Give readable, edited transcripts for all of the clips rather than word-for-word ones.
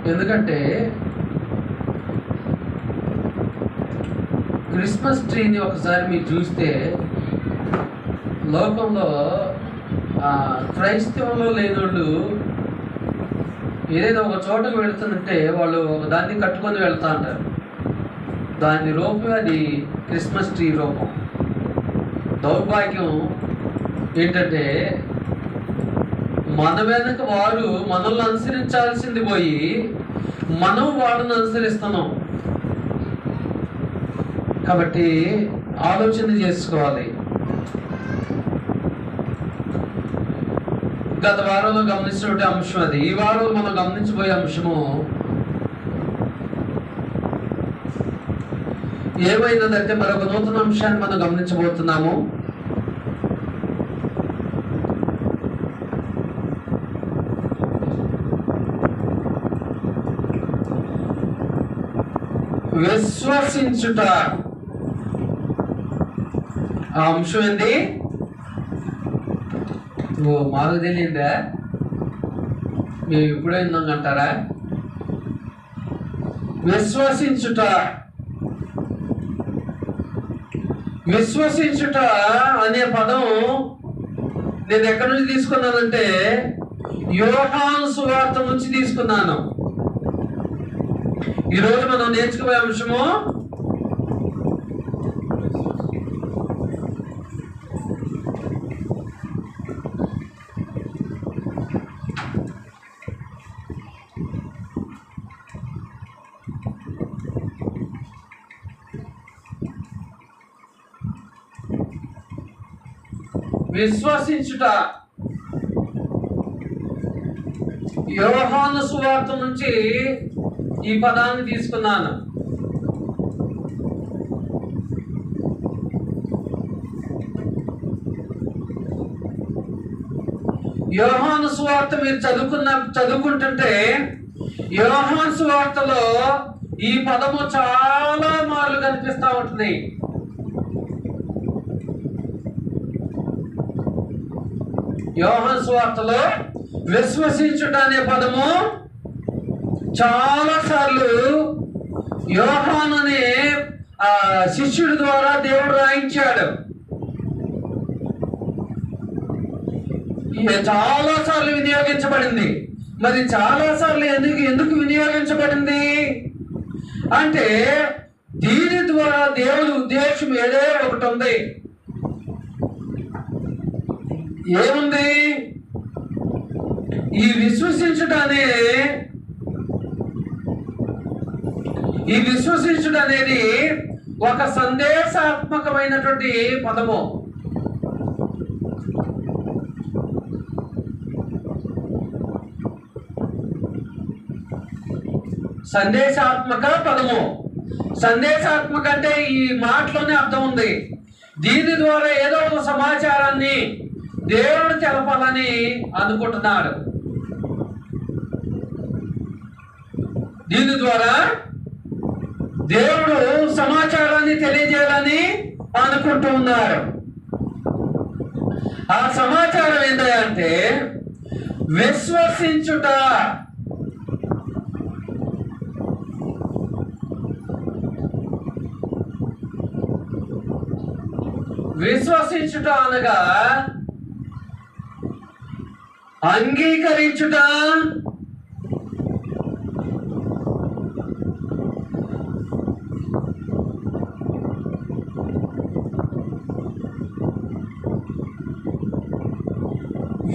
ఎందుకంటే క్రిస్మస్ ట్రీని ఒకసారి మీరు చూస్తే లోకంలో క్రైస్తవంలో లేనోళ్ళు ఏదైనా ఒక చోటకు వెళుతుంటే వాళ్ళు ఒక దాన్ని కట్టుకొని వెళ్తా అంటారు. దాని రూపం అది క్రిస్మస్ ట్రీ రూపం. దౌర్భాగ్యం ఏంటంటే మన వెనక వారు మనల్ని అనుసరించాల్సింది పోయి మనం వాళ్ళని అనుసరిస్తున్నాం. కాబట్టి ఆలోచన చేసుకోవాలి. గత వారంలో గమనించినటువంటి అంశం అది. ఈ వారం మనం గమనించబోయే అంశము ఏమైనదంటే మరొక నూతన అంశాన్ని మనం గమనించబోతున్నాము. విశ్వసించుట. ఆ అంశం ఏంది? మాకు తెలియదా? మేము ఇప్పుడే విన్నామంటారా? విశ్వసించుట. విశ్వసించుట అనే పదం నేను ఎక్కడి నుంచి తీసుకున్నానంటే యోహాను సువార్త నుంచి తీసుకున్నాను. ఈరోజు మనం నేర్చుకునే అంశము విశ్వసించుట. యోహాను సువార్త నుంచి ఈ పదాన్ని తీసుకున్నాను. యోహాను సువార్త మీరు చదువుకుంటుంటే యోహాను సువార్తలో ఈ పదము చాలా మార్లు కనిపిస్తూ ఉంటుంది. యోహాను సువార్తలో విశ్వసించుట అనే పదము చాలా సార్లు యోహాను అనే శిష్యుడి ద్వారా దేవుడు రాయించాడు. చాలా సార్లు వినియోగించబడింది. మరి చాలా సార్లు ఎందుకు వినియోగించబడింది అంటే దీని ద్వారా దేవుడి ఉద్దేశం ఏదో ఒకటి ఉంది. ఏముంది? ఈ విశ్వసించుట అనేది ఒక సందేశాత్మకమైనటువంటి పదము. సందేశాత్మక పదము. సందేశాత్మక అంటే ఈ మాటలోనే అర్థం ఉంది. దీని ద్వారా ఏదో ఒక సమాచారాన్ని దేవుడు తెలపాలని అనుకుంటున్నాడు. దీని ద్వారా దేవుడు సమాచారాన్ని తెలియజేయాలని అనుకుంటూ ఉన్నారు. ఆ సమాచారం ఏంటంటే విశ్వసించుట. విశ్వసించుట అనగా అంగీకరించుట,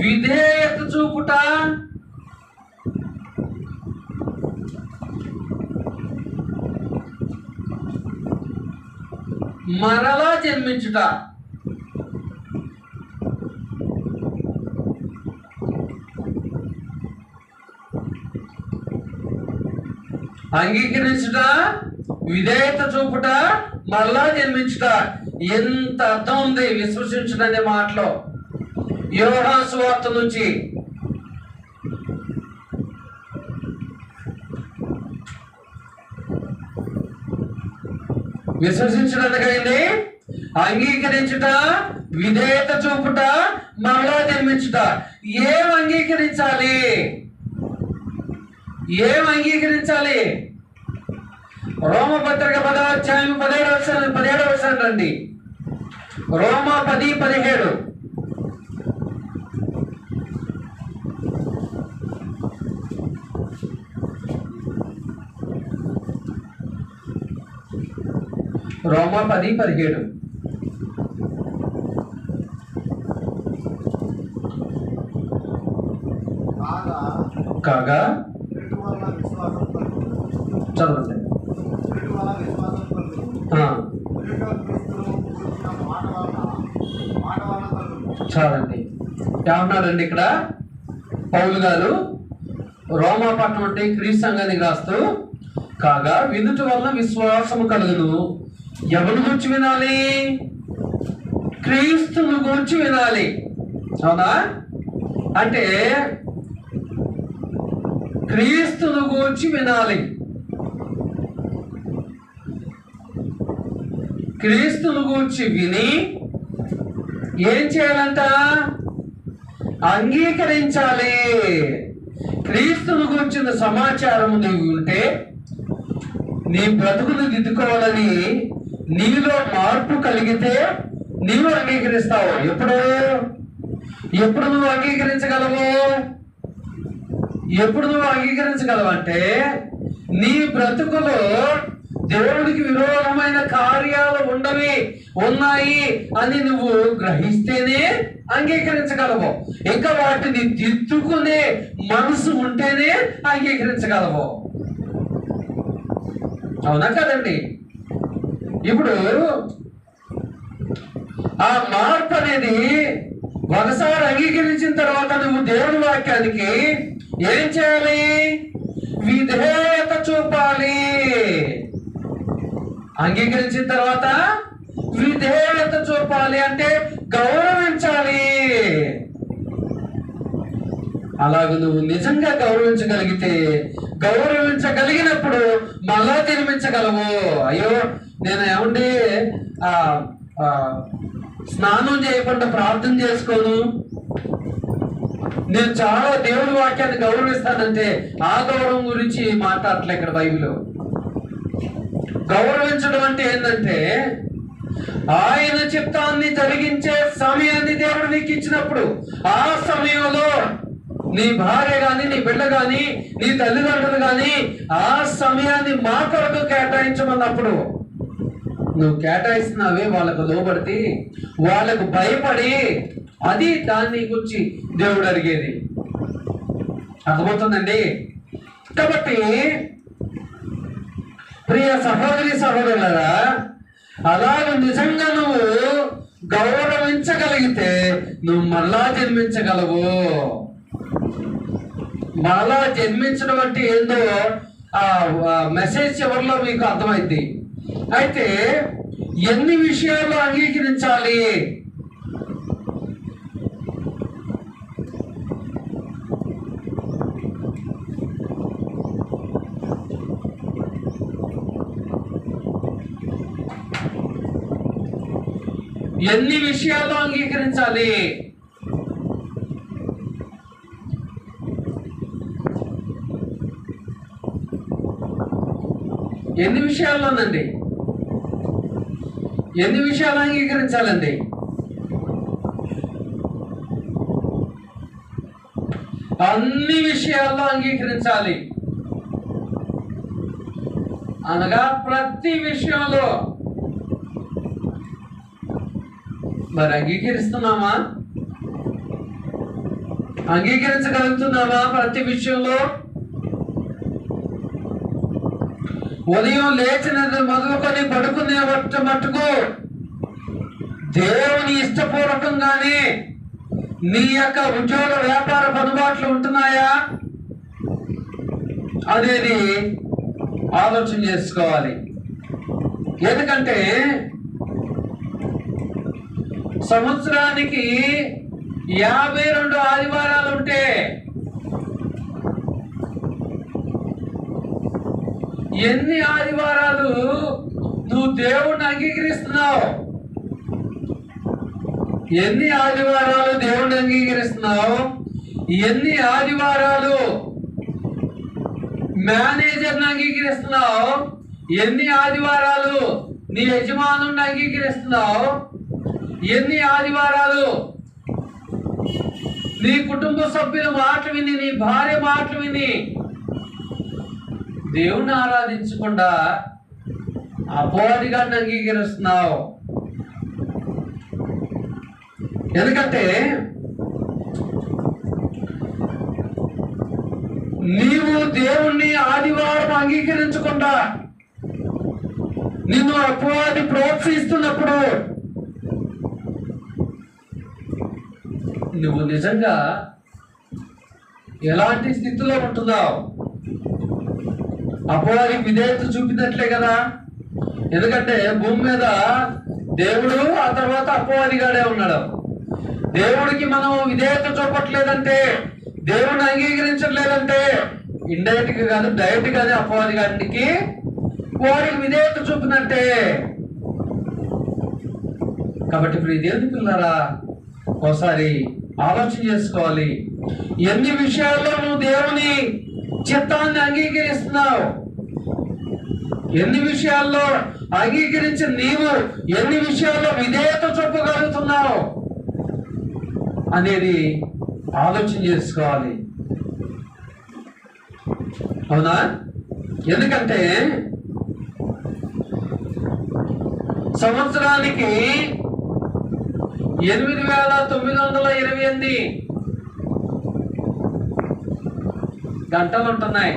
విధేయత చూపుట, మరలా జన్మించుట. అంగీకరించుట, విధేయత చూపుట, మరలా జన్మించుట. ఎంత అర్థం ఉంది విశ్వసించుట అనే మాటలో యోహాను సువార్త నుంచి. విశ్వసించడానికైంది అంగీకరించుట, విధేయత చూపుట, మరలా జన్మించుట. ఏం అంగీకరించాలి? ఏం అంగీకరించాలి? రోమపత్రిక 10వ అధ్యాయం 17వ వచనం రండి. రోమ 10:17. రోమ 10:17. కాగా చదవండి. చాలండి. ఏమన్నాడండి ఇక్కడ పౌలు గారు? రోమాపట్నం అంటే క్రీస్తు సంఘానికి రాస్తూ, కాగా వినుట వలన విశ్వాసము కలుగును. ఎవరి గురించి వినాలి? క్రీస్తును గురించి వినాలి. అవునా? అంటే క్రీస్తును గురించి వినాలి. క్రీస్తును గురించి విని ఏం చేయాలంట? అంగీకరించాలి. క్రీస్తును గురించిన సమాచారం నీవు ఉంటే నీ బ్రతుకును దిద్దుకోవాలని నీలో మార్పు కలిగితే నీవు అంగీకరిస్తావు. ఎప్పుడు నువ్వు అంగీకరించగలవు? ఎప్పుడు నువ్వు అంగీకరించగలవంటే నీ బ్రతుకులో దేవుడికి విరోధమైన కార్యాలు ఉన్నాయి అని నువ్వు గ్రహిస్తేనే అంగీకరించగలవు. ఇంకా వాటిని దిద్దుకునే మనసు ఉంటేనే అంగీకరించగలవు. అవునా కదండి? ఇప్పుడు ఆ మార్పు అనేది ఒకసారి అంగీకరించిన తర్వాత నువ్వు దేవుని వాక్యానికి ఏం చేయాలి? విధేయత చూపాలి. అంగీకరించిన తర్వాత విధేయత చూపాలి అంటే గౌరవించాలి. అలాగ నువ్వు నిజంగా గౌరవించగలిగినప్పుడు మళ్ళా జన్మించగలవు. అయ్యో నేను ఏమండి స్నానం చేయకుండా ప్రార్థన చేసుకోను, నేను చాలా దేవుడి వాక్యాన్ని గౌరవిస్తానంటే ఆ గౌరవం గురించి మాట్లాడట్లే ఇక్కడ బైబిల్లో. గౌరవించడం అంటే ఏంటంటే ఆయన చిత్తాన్ని జరిగించే సమయాన్ని దేవుడు నీకు ఇచ్చినప్పుడు ఆ సమయంలో నీ భార్య గాని, నీ బిడ్డ గాని, నీ తల్లిదండ్రులు గాని ఆ సమయాన్ని మా కొరకు కేటాయించమన్నప్పుడు నువ్వు కేటాయిస్తున్నావే వాళ్ళకు లోబడితే, వాళ్ళకు భయపడి, అది దాన్ని గురించి దేవుడు అడిగేది. అర్థమవుతుందండి? కాబట్టి ప్రియ సహోదరి సహోదరులారా, అలాగ నిజంగా నువ్వు గౌరవించగలిగితే నువ్వు మళ్ళా జన్మించగలవు. మళ్ళా జన్మించడం అంటే ఏందో ఆ మెసేజ్ చివరిలో మీకు అర్థమైంది. అయితే ఎన్ని విషయాల్లో అంగీకరించాలి? ఎన్ని విషయాల్లో అంగీకరించాలి? ఎన్ని విషయాల్లోనండి? ఎన్ని విషయాలు అంగీకరించాలండి? అన్ని విషయాల్లో అంగీకరించాలి అనగా ప్రతి విషయంలో. మరి అంగీకరిస్తున్నామా? అంగీకరించగలుగుతున్నామా ప్రతి విషయంలో? ఉదయం లేచినది మొదలుకొని పడుకునే మట్టుకు దేవుని ఇష్టపూర్వకంగానే నీ యొక్క ఉద్యోగ వ్యాపార పనుబాట్లు ఉంటున్నాయా అనేది ఆలోచన చేసుకోవాలి. ఎందుకంటే సంవత్సరానికి 52 ఆదివారాలు ఉంటే ఎన్ని ఆదివారాలు నువ్వు దేవుణ్ణి అంగీకరిస్తున్నావు? ఎన్ని ఆదివారాలు దేవుణ్ణి అంగీకరిస్తున్నావు? ఎన్ని ఆదివారాలు మేనేజర్ని అంగీకరిస్తున్నావు, ఎన్ని ఆదివారాలు నీ యజమానుని అంగీకరిస్తున్నావు, ఎన్ని ఆదివారాలు నీ కుటుంబ సభ్యుల మాటలు విని, నీ భార్య మాటలు విని దేవుణ్ణి ఆరాధించకుండా అపవాదిగాన్ని అంగీకరిస్తున్నావు. ఎందుకంటే నీవు దేవుణ్ణి ఆదివారం అంగీకరించకుండా నిన్ను అపవాది ప్రోత్సహిస్తున్నప్పుడు నువ్వు నిజంగా ఎలాంటి స్థితిలో ఉంటున్నావు? అపవాది విధేయత చూపినట్లే కదా. ఎందుకంటే భూమి మీద దేవుడు, ఆ తర్వాత అపవాదిగాడే ఉన్నాడు. దేవుడికి మనం విధేయత చూపట్లేదంటే, దేవుడిని అంగీకరించట్లేదంటే ఇండైరెక్ట్ గా కాదు, డైరెక్ట్ గానే అపవాది గారికి వాడికి విధేయత చూపినట్టే. కాబట్టి ఇప్పుడు ఈ దేవుని పిల్లరా ఒకసారి ఆలోచన చేసుకోవాలి. ఎన్ని విషయాల్లో నువ్వు దేవుని చిత్తాన్ని అంగీకరిస్తున్నావు, ఎన్ని విషయాల్లో అంగీకరించి నీవు ఎన్ని విషయాల్లో విధేయత చూపగలుగుతున్నావు అనేది ఆలోచన చేసుకోవాలి. అవునా? ఎందుకంటే సంవత్సరానికి 8,928 గంటలు ఉంటున్నాయి.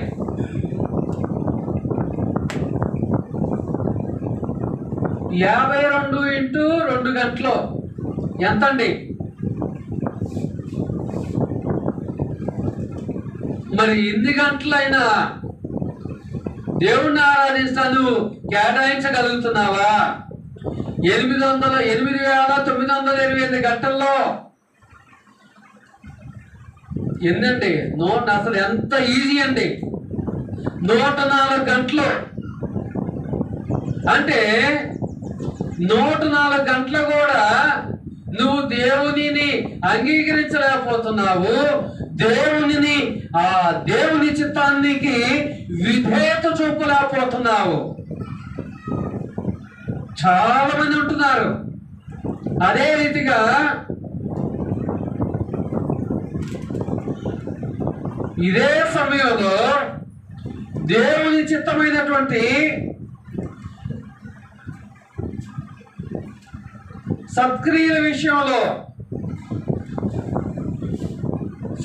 52 ఇంటూ 2 గంటలు ఎంతండి? మరి ఎన్ని గంటలైనా దేవుణ్ణి ఆరాధిస్తాను కేటాయించగలుగుతున్నావా? 8,928 గంటల్లో ఎన్నండి? అసలు ఎంత ఈజీ అండి, 104 గంటలు. అంటే 104 గంటలు కూడా నువ్వు దేవునిని అంగీకరించలేకపోతున్నావు, దేవుని చిత్తానికి విధేయత చూపలేకపోతున్నావు. చాలా మంది ఉంటున్నారు. అదే రీతిగా ఇదే సమయంలో దేవుని చిత్తమైనటువంటి సత్క్రియల విషయంలో,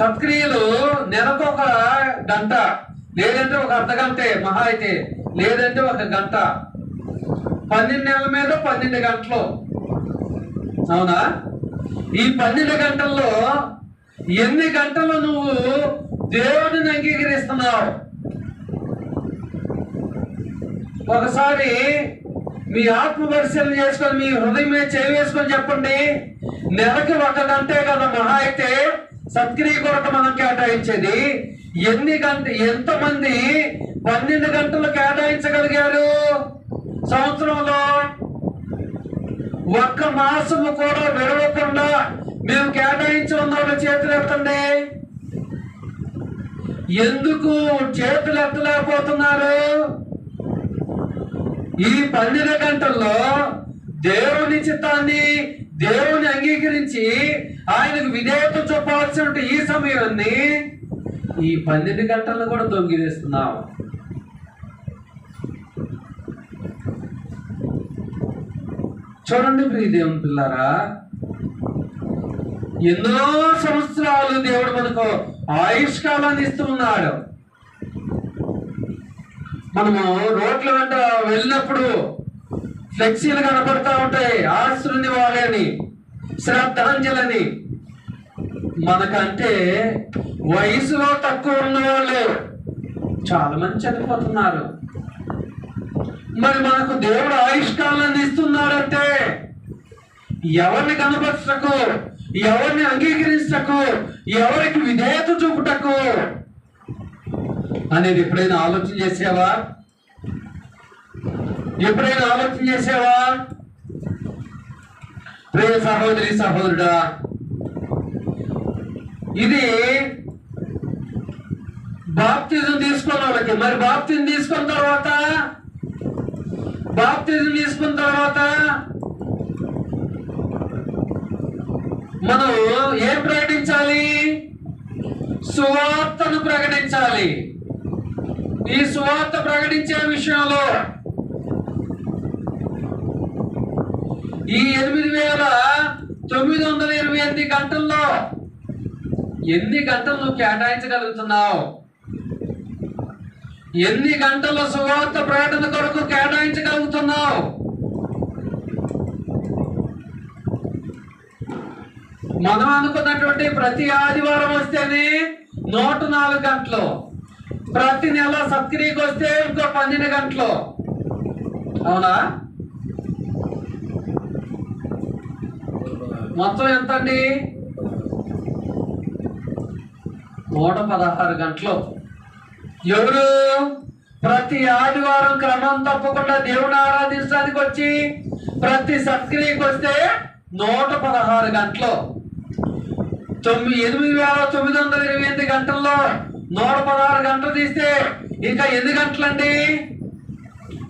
సత్క్రియలు నెలకు 1 గంట, లేదంటే 1 అర్ధ గంటే మహా అయితే, లేదంటే 1 గంట, 12 నెలల మీద 12 గంటలు. అవునా? ఈ 12 గంటల్లో ఎన్ని గంటలు నువ్వు దేవుడిని అంగీకరిస్తున్నావు? ఒకసారి మీ ఆత్మ పరిశీలన చేసుకొని, మీ హృదయం మీద చేయి వేసుకొని చెప్పండి. నెలకి 1 గంటే కదా మహా అయితే సత్క్రియ కొరకు మనం కేటాయించేది. ఎంతమంది 12 గంటలు కేటాయించగలిగారు సంవత్సరంలో? 1 మాసము కూడా విడవకుండా మేము కేటాయించి ఉన్న వాళ్ళ చేతులు ఎత్తండి. ఎందుకు చేతులు ఎత్తలేకపోతున్నారు? ఈ 12 గంటల్లో దేవుని చిత్తాన్ని, దేవుని అంగీకరించి ఆయనకు విధేయత చూపవలసిన ఈ సమయాన్ని ఈ 12 గంటలను కూడా దొంగిలిస్తున్నాం. చూడండి ప్రియ దేవుని పిల్లారా, ఎన్నో సంవత్సరాలు దేవుడు మనకు ఆయుష్కాలాన్ని ఇస్తూ ఉన్నాడు. మనము రోడ్ల వెంట వెళ్ళినప్పుడు ఫ్లెక్సీలు కనపడతా ఉంటాయి, ఆస్తుని వాళ్ళని, శ్రద్ధాంజలని. మనకంటే వయసులో తక్కువ ఉన్న వాళ్ళు చాలా మంది చనిపోతున్నారు. మరి మనకు దేవుడు ఆయుష్కాలాన్ని ఇస్తున్నాడంటే ఎవరిని కనపరచటకు, ఎవరిని అంగీకరించటకు, ఎవరికి విధేయత చూపుటకు అనేది ఎప్పుడైనా ఆలోచన చేసావా? ఎప్పుడైనా ఆలోచన చేసావా? ప్రియ సహోదరి సహోదరుడా, ఇది బాప్తిజం తీసుకున్న వాళ్ళకి. మరి బాప్తిజం తీసుకున్న తర్వాత మనం ఏం ప్రకటించాలి? సువార్తను ప్రకటించాలి. ఈ సువార్త ప్రకటించే విషయంలో ఈ 8,928 గంటల్లో ఎన్ని గంటలు నువ్వు కేటాయించగలుగుతున్నావు? ఎన్ని గంటల సువార్త ప్రకటన కొరకు కేటాయించగలుగుతున్నావు? మనం అనుకున్నటువంటి ప్రతి ఆదివారం వస్తేనే 104 గంటలు, ప్రతి నెల సత్క్రియకి వస్తే ఇంకో 12 గంటలు. అవునా? మొత్తం ఎంత అండి? 116 గంటలు. ఎవరు ప్రతి ఆదివారం క్రమం తప్పకుండా దేవుని ఆరాధించడానికి వచ్చి ప్రతి సత్క్రియకి వస్తే 116 గంటలు. 8,928 గంటల్లో 116 గంటలు తీస్తే ఇంకా ఎన్ని గంటలండి?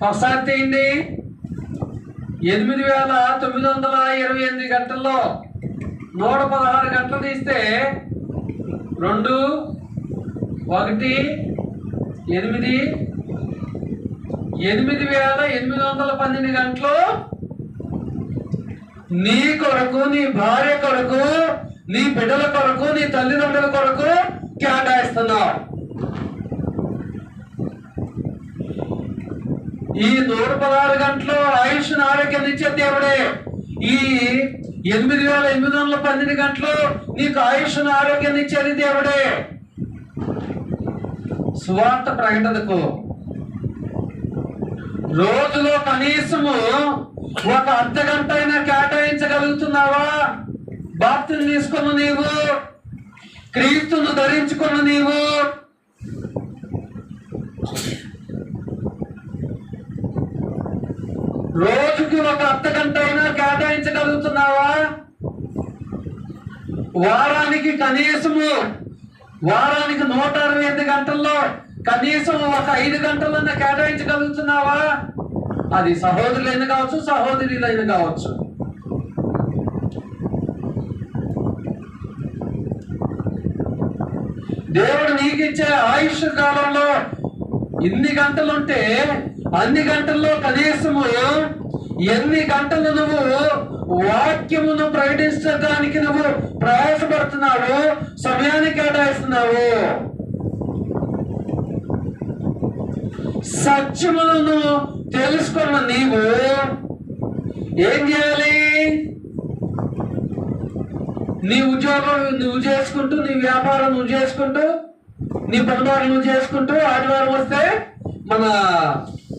ఒకసారి తీయండి. 8,928 గంటల్లో 116 గంటలు తీస్తే 2, 1, 8, 8,812 గంటలు నీ కొరకు, నీ భార్య కొరకు, నీ బిడ్డల కొరకు, నీ తల్లిదండ్రుల కొరకు కేటాయిస్తున్నావు. ఈ 116 గంటలు ఆయుష్ను ఆరోగ్యం ఇచ్చే దేవుడే. ఈ 8,812 గంటలు నీకు ఆయుష్ను ఆరోగ్యం ఇచ్చేది దేవుడే. సువార్త ప్రకటనకు రోజులో కనీసము 1 అర్ధగంట అయినా కేటాయించగలుగుతున్నావా? బాప్తిజం తీసుకున్న నీవు, క్రీస్తును ధరించుకున్న నీవు రోజుకి 1 అర్ధగంట అయినా కేటాయించగలుగుతున్నావా? వారానికి 168 గంటల్లో కనీసం 5 గంటలన్నా కేటాయించగలుగుతున్నావా? అది సహోదరులైన కావచ్చు, సహోదరులైన కావచ్చు. దేవుడు నీకు ఇచ్చే ఆయుష్ కాలంలో ఇన్ని గంటలుంటే అన్ని గంటల్లో కనీసము ఎన్ని గంటలు నువ్వు వాక్యమును ప్రకటించడానికి నువ్వు ప్రయాసపడుతున్నావు, సమయాన్ని కేటాయిస్తున్నావు. సత్యములను తెలుసుకున్న నీవు ఏం చేయాలి? నీ ఉద్యోగం నువ్వు చేసుకుంటూ, నీ వ్యాపారం నువ్వు చేసుకుంటూ, నీ పనులు నువ్వు చేసుకుంటూ ఆదివారం వస్తే మన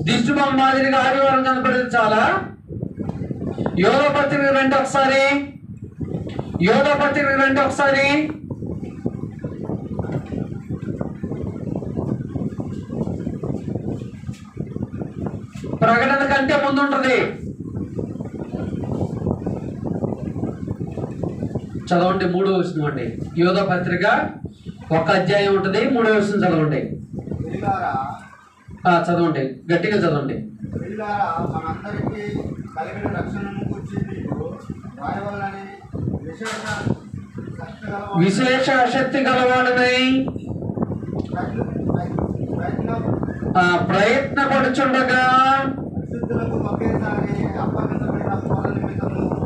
దిష్టి బొమ్మ మాదిరిగా ఆదివారం కనపడేది చాలా. యోధపత్రిక రండి ఒకసారి, యోధపత్రిక రండి ఒకసారి. ప్రకటన కంటే ముందు ఉంటుంది. చదవండి 3వ వచనం అండి. యోధపత్రిక 1 అధ్యాయం ఉంటుంది, 3వ వచనం చదవండి. చదవండి, గట్టిగా చదవండి. విశేష ఆసక్తి గలవాడనై ప్రయత్నపడుచుండగా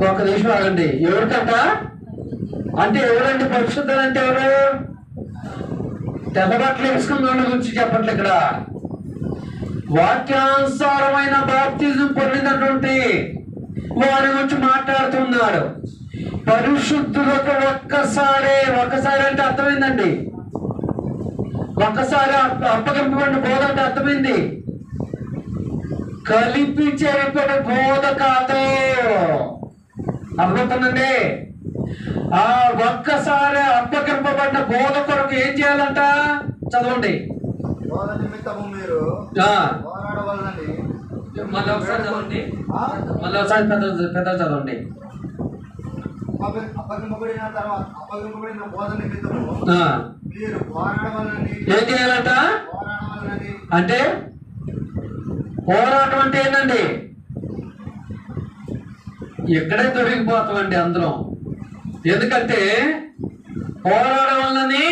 ఒక నిమిషం ఆగండి. ఎవరికంట అంటే ఎవరండి పరిశుద్ధులు అంటే ఎవరు? తెల్ల బట్టలు వేసుకున్న వాళ్ళ గురించి చెప్పట్లే ఇక్కడ. వాక్యానుసారమైన బాప్తిజం పొందినటువంటి వారి గురించి మాట్లాడుతున్నాడు. పరిశుద్ధులకు ఒక్కసారి అంటే అర్థమైందండి. ఒక్కసారి అప్పగింపబడిన బోధ అంటే అర్థమైంది. కలిపి చెరిపడి బోధ కాదు. అర్థమవుతుందండి. ఆ ఒక్కసారి అప్పగింపబడిన బోధ కొరకు ఏం చేయాలంట? చదవండి. మళ్ళీ ఒకసారి చదవండి, మళ్ళీ ఒకసారి పెద్ద చదవండి. అప్పగింపబడిన బోధ నిమిత్తము మీరు పోరాడవలనని. ఏం చేయాలంట? అంటే పోరాటం అంటే ఏంటండి? ఎక్కడే దొరికిపోతామండి అందరం. ఎందుకంటే పోరాడడం వల్లని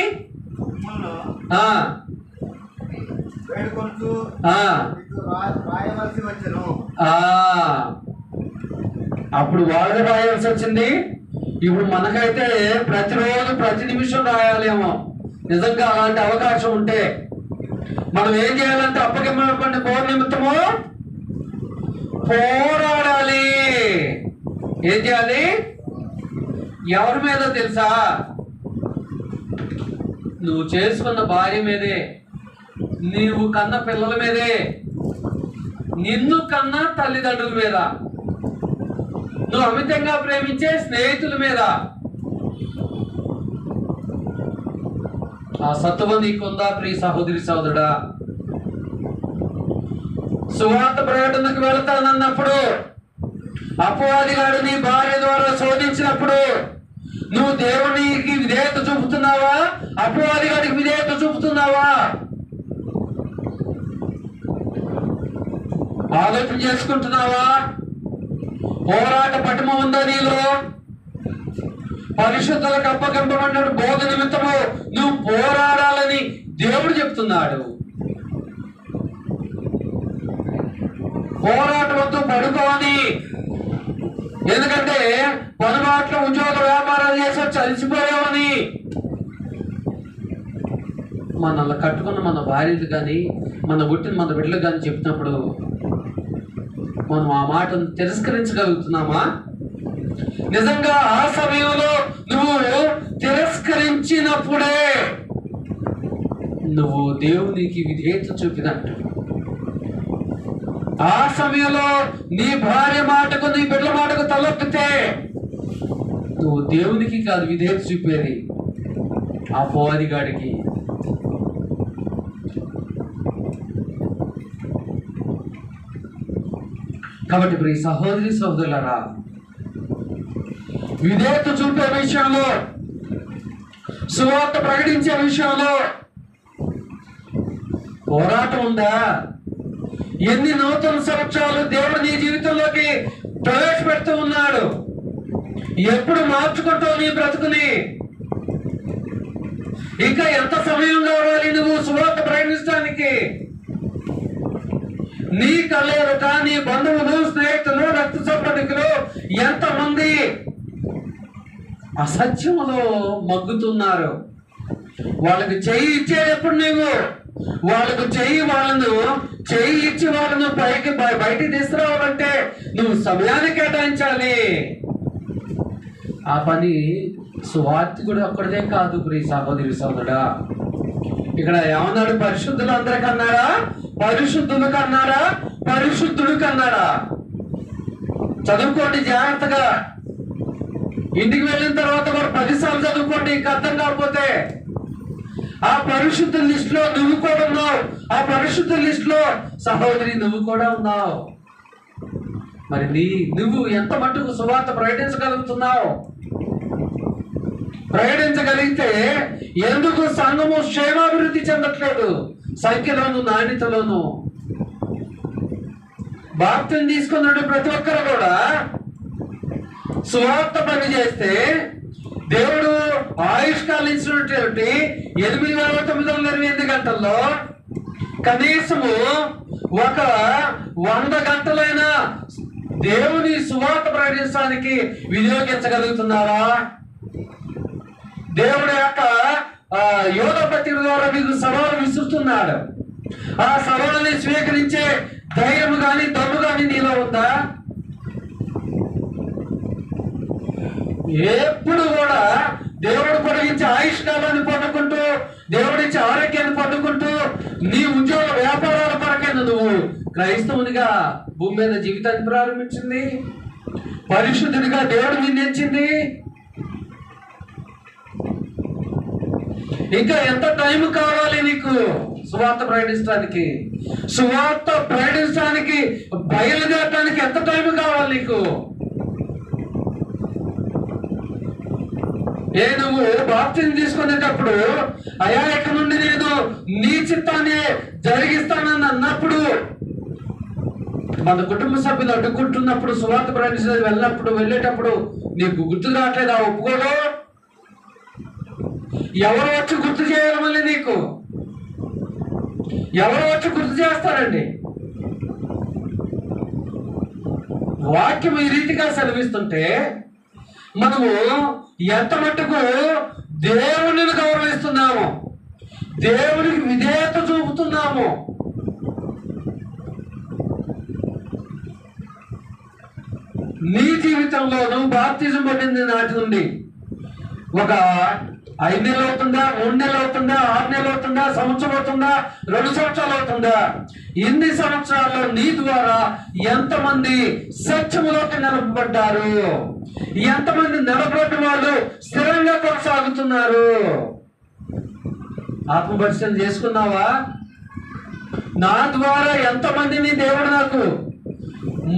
వేడుకొంటూ రాయవలసి వచ్చెను. అప్పుడు వాళ్ళు రాయాల్సి వచ్చింది. ఇప్పుడు మనకైతే ప్రతిరోజు ప్రతి నిమిషం రాయాలేమో. నిజంగా అలాంటి అవకాశం ఉంటే మనం ఏం చేయాలంటే అప్పగింపబడిన బోధ నిమిత్తము పోరాడాలి. ఏం చేయాలి? ఎవరి మీద తెలుసా? నువ్వు చేసుకున్న భార్య మీదే, నీవు కన్న పిల్లల మీదే, నిన్ను కన్న తల్లిదండ్రుల మీద, నువ్వు అమితంగా ప్రేమించే స్నేహితుల మీద. ఆ సత్తువ నీకుందా ప్రియ సహోదరి సహోదరుడా? సువార్త ప్రకటనకు వెళతానన్నప్పుడు అపవాదిగాడు నీ భార్య ద్వారా శోధించినప్పుడు నువ్వు దేవునికి విధేయత చూపుతున్నావా? అపవాదిగాడికి విధేయత చూపుతున్నావా? ఆలోచన చేసుకుంటున్నావా? పోరాట పటిమ ఉందా నీలో? పరిశుద్ధులకు అప్పగింపబడిన బోధ నిమిత్తము నువ్వు పోరాడాలని దేవుడు చెప్తున్నాడు. పోరాటం వద్దు, పడుకోని. ఎందుకంటే పనుబాట్లో ఉద్యోగ వ్యాపారాలు చేసి చలిసిపోయావని. మనల్ని కట్టుకున్న మన భార్యలు కానీ మన పుట్టిన మన బిడ్డలు కానీ చెప్పినప్పుడు మనం ఆ మాటను తిరస్కరించగలుగుతున్నామా? నిజంగా ఆ సమయంలో నువ్వు తిరస్కరించినప్పుడే నువ్వు దేవునికి విధేయత చూపినట్టు. ఆ సమయంలో నీ భార్య మాటకు నీ బిడ్డల మాటకు తలొప్పితే నువ్వు దేవునికి కాదు విధేయత చూపేది, ఆ పోదిగాడికి. కాబట్టి ప్రియ సహోదరి సహోదరులారా, విధేయత చూపే విషయంలో, సువార్త ప్రకటించే విషయంలో పోరాటం ఉందా? ఎన్ని నూతన సంవత్సరాలు దేవుడు నీ జీవితంలోకి ప్రవేశపెడుతూ ఉన్నాడు. ఎప్పుడు మార్చుకుంటావు నీ బ్రతుకుని? ఇంకా ఎంత సమయం కావాలి నువ్వు సువార్త ప్రకటించడానికి? నీ కళ్ళెదుట నీ బంధువులు, స్నేహితులు, రక్త సంబంధికులు ఎంతమంది అసత్యములో మగ్గుతున్నారు. వాళ్ళకి చెయ్యి ఇచ్చేటప్పుడు నువ్వు వాళ్ళకు వాళ్ళను చెయ్యి ఇచ్చి వాళ్ళను బయటికి తీసుకురావాలంటే నువ్వు సమయాన్ని కేటాయించాలి. ఆ పని సువార్తికుడు ఒక్కడిదే కాదు ప్రియ సహోదరి సోదరుడా. ఇక్కడ ఏమన్నాడు? పరిశుద్ధులు అందరికి అన్నాడా? పరిశుద్ధులకు అన్నాడా? పరిశుద్ధుడికి అన్నాడా? చదువుకోండి జాగ్రత్తగా. ఇంటికి వెళ్ళిన తర్వాత కూడా 10 సార్లు చదువుకోండి. ఇంకా అర్థం కాకపోతే ఆ పరిశుద్ధ లిస్ట్ లో నువ్వు కూడా ఉన్నావు. ఆ పరిశుద్ధ లిస్ట్ లో సహోదరి నువ్వు కూడా ఉన్నావు. మరి నువ్వు ఎంత మట్టుకు సువార్త ప్రకటించగలుగుతున్నావు? ప్రకటించగలిగితే ఎందుకు సంఘము క్షేమాభివృద్ధి చెందట్లేదు? సంఖ్యలోను, నాణ్యతలోను. బాప్తిని తీసుకున్నాడు ప్రతి ఒక్కరు కూడా సువార్త పని చేస్తే దేవుడు ఆయుష్కాలం ఇచ్చినటువంటి 8,928 గంటల్లో కనీసము ఒక 100 గంటలైనా దేవుని సువార్త ప్రకటించడానికి వినియోగించగలుగుతున్నారా? దేవుడి యొక్క యోధపత్రిక ద్వారా మీకు సవాలు విసురుతున్నాడు. ఆ సవాల్ని స్వీకరించే ధైర్యం కానీ దమ్ము కానీ నీలో ఉందా? ఎప్పుడు కూడా దేవుడు పొడిగించే ఆయుష్కాలాన్ని పొందుకుంటూ, దేవుడిచ్చే ఆరోగ్యాన్ని పొందుకుంటూ, నీ ఉద్యోగ వ్యాపారాల కొరకైనా నువ్వు క్రైస్తవునిగా భూమి మీద జీవితాన్ని ప్రారంభించింది. పరిశుద్ధుడిగా దేవుడు నిన్నించింది. ఇంకా ఎంత టైం కావాలి నీకు సువార్త ప్రకటించడానికి? సువార్త ప్రకటించడానికి బయలుదేరడానికి ఎంత టైం కావాలి నీకు? నువ్వు బాప్తిజం తీసుకునేటప్పుడు అయా ఇక్కడ నుండి నేను నీ చిత్తాన్ని జరిగిస్తానని అన్నప్పుడు, మన కుటుంబ సభ్యులు అడ్డుకుంటున్నప్పుడు, సువార్త ప్రకటించడానికి వెళ్ళేటప్పుడు నీకు గుర్తు రావట్లేదా? ఒప్పుకోడు. ఎవరు వచ్చి గుర్తు చేయాలి? మళ్ళీ నీకు ఎవరు వచ్చి గుర్తు చేస్తారండి? వాక్యం ఈ రీతిగా సెలవిస్తుంటే మనము ఎంత మట్టుకు దేవుని గౌరవిస్తున్నాము, దేవునికి విధేయత చూపుతున్నాము. నీ జీవితంలో నువ్వు బాప్తిజం పడింది నాటి నుండి ఒక 5 నెలలు అవుతుందా, 3 నెలలు అవుతుందా, 6 నెలలు అవుతుందా, సంవత్సరం అవుతుందా, 2 సంవత్సరాలు అవుతుందా? ఇన్ని సంవత్సరాల్లో నీ ద్వారా ఎంతమంది సత్యములోకి నిలబడ్డారు? ఎంతమంది నిలబడిన వాళ్ళు స్థిరంగా కొనసాగుతున్నారు? ఆత్మపరిశీలన చేసుకున్నావా? నా ద్వారా ఎంతమందిని దేవుడు నాకు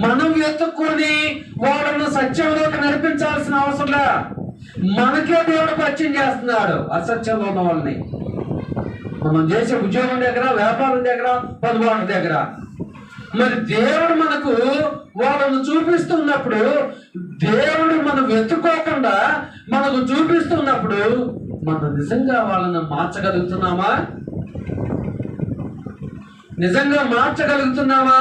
మనం వెతుక్కుని వాళ్ళను సత్యంలోకి నడిపించాల్సిన అవసరంలా, మనకే దేవుడు పరిచయం చేస్తున్నాడు అసత్యంలో ఉన్న వాళ్ళని. మనం చేసే ఉద్యోగం దగ్గర, వ్యాపారం దగ్గర, పనుబాటు దగ్గర. మరి దేవుడు మనకు వాళ్ళను చూపిస్తున్నప్పుడు, దేవుడు మనం వెతుక్కోకుండా మనకు చూపిస్తున్నప్పుడు మనం నిజంగా వాళ్ళను మార్చగలుగుతున్నామా? నిజంగా మార్చగలుగుతున్నామా?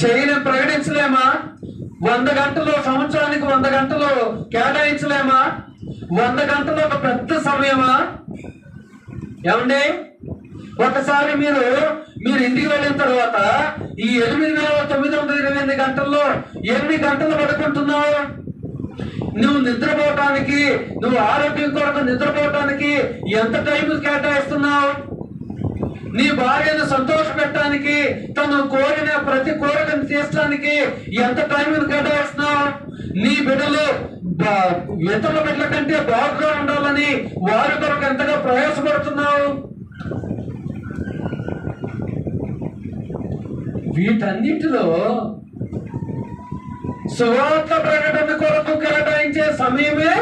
చేయని ప్రకటించలేమా? 100 గంటలు, సంవత్సరానికి 100 గంటలు కేటాయించలేమా? 100 గంటలు ఒక పెద్ద సమయమా? ఏమండి, ఒకసారి మీరు ఇంటికి వెళ్ళిన తర్వాత ఈ 8,928 గంటల్లో ఎన్ని గంటలు పడుకుంటున్నావు? నువ్వు నిద్రపోవటానికి, నువ్వు ఆరోగ్యం కొరకు నిద్రపోవటానికి ఎంత టైం కేటాయిస్తున్నావు? నీ భార్యను సంతోష పెట్టడానికి, తను కోరిన ప్రతి కోరికను తీర్చడానికి ఎంత టైం కేటాయిస్తున్నావు? నీ బిడ్డలు ఇతరుల బిడ్డల కంటే బాగుగా ఉండాలని వారి కొరకు ఎంతగా ప్రయాసపడుతున్నావు? వీటన్నిటిలో సువార్త ప్రకటన కొరకు కేటాయించే సమయమే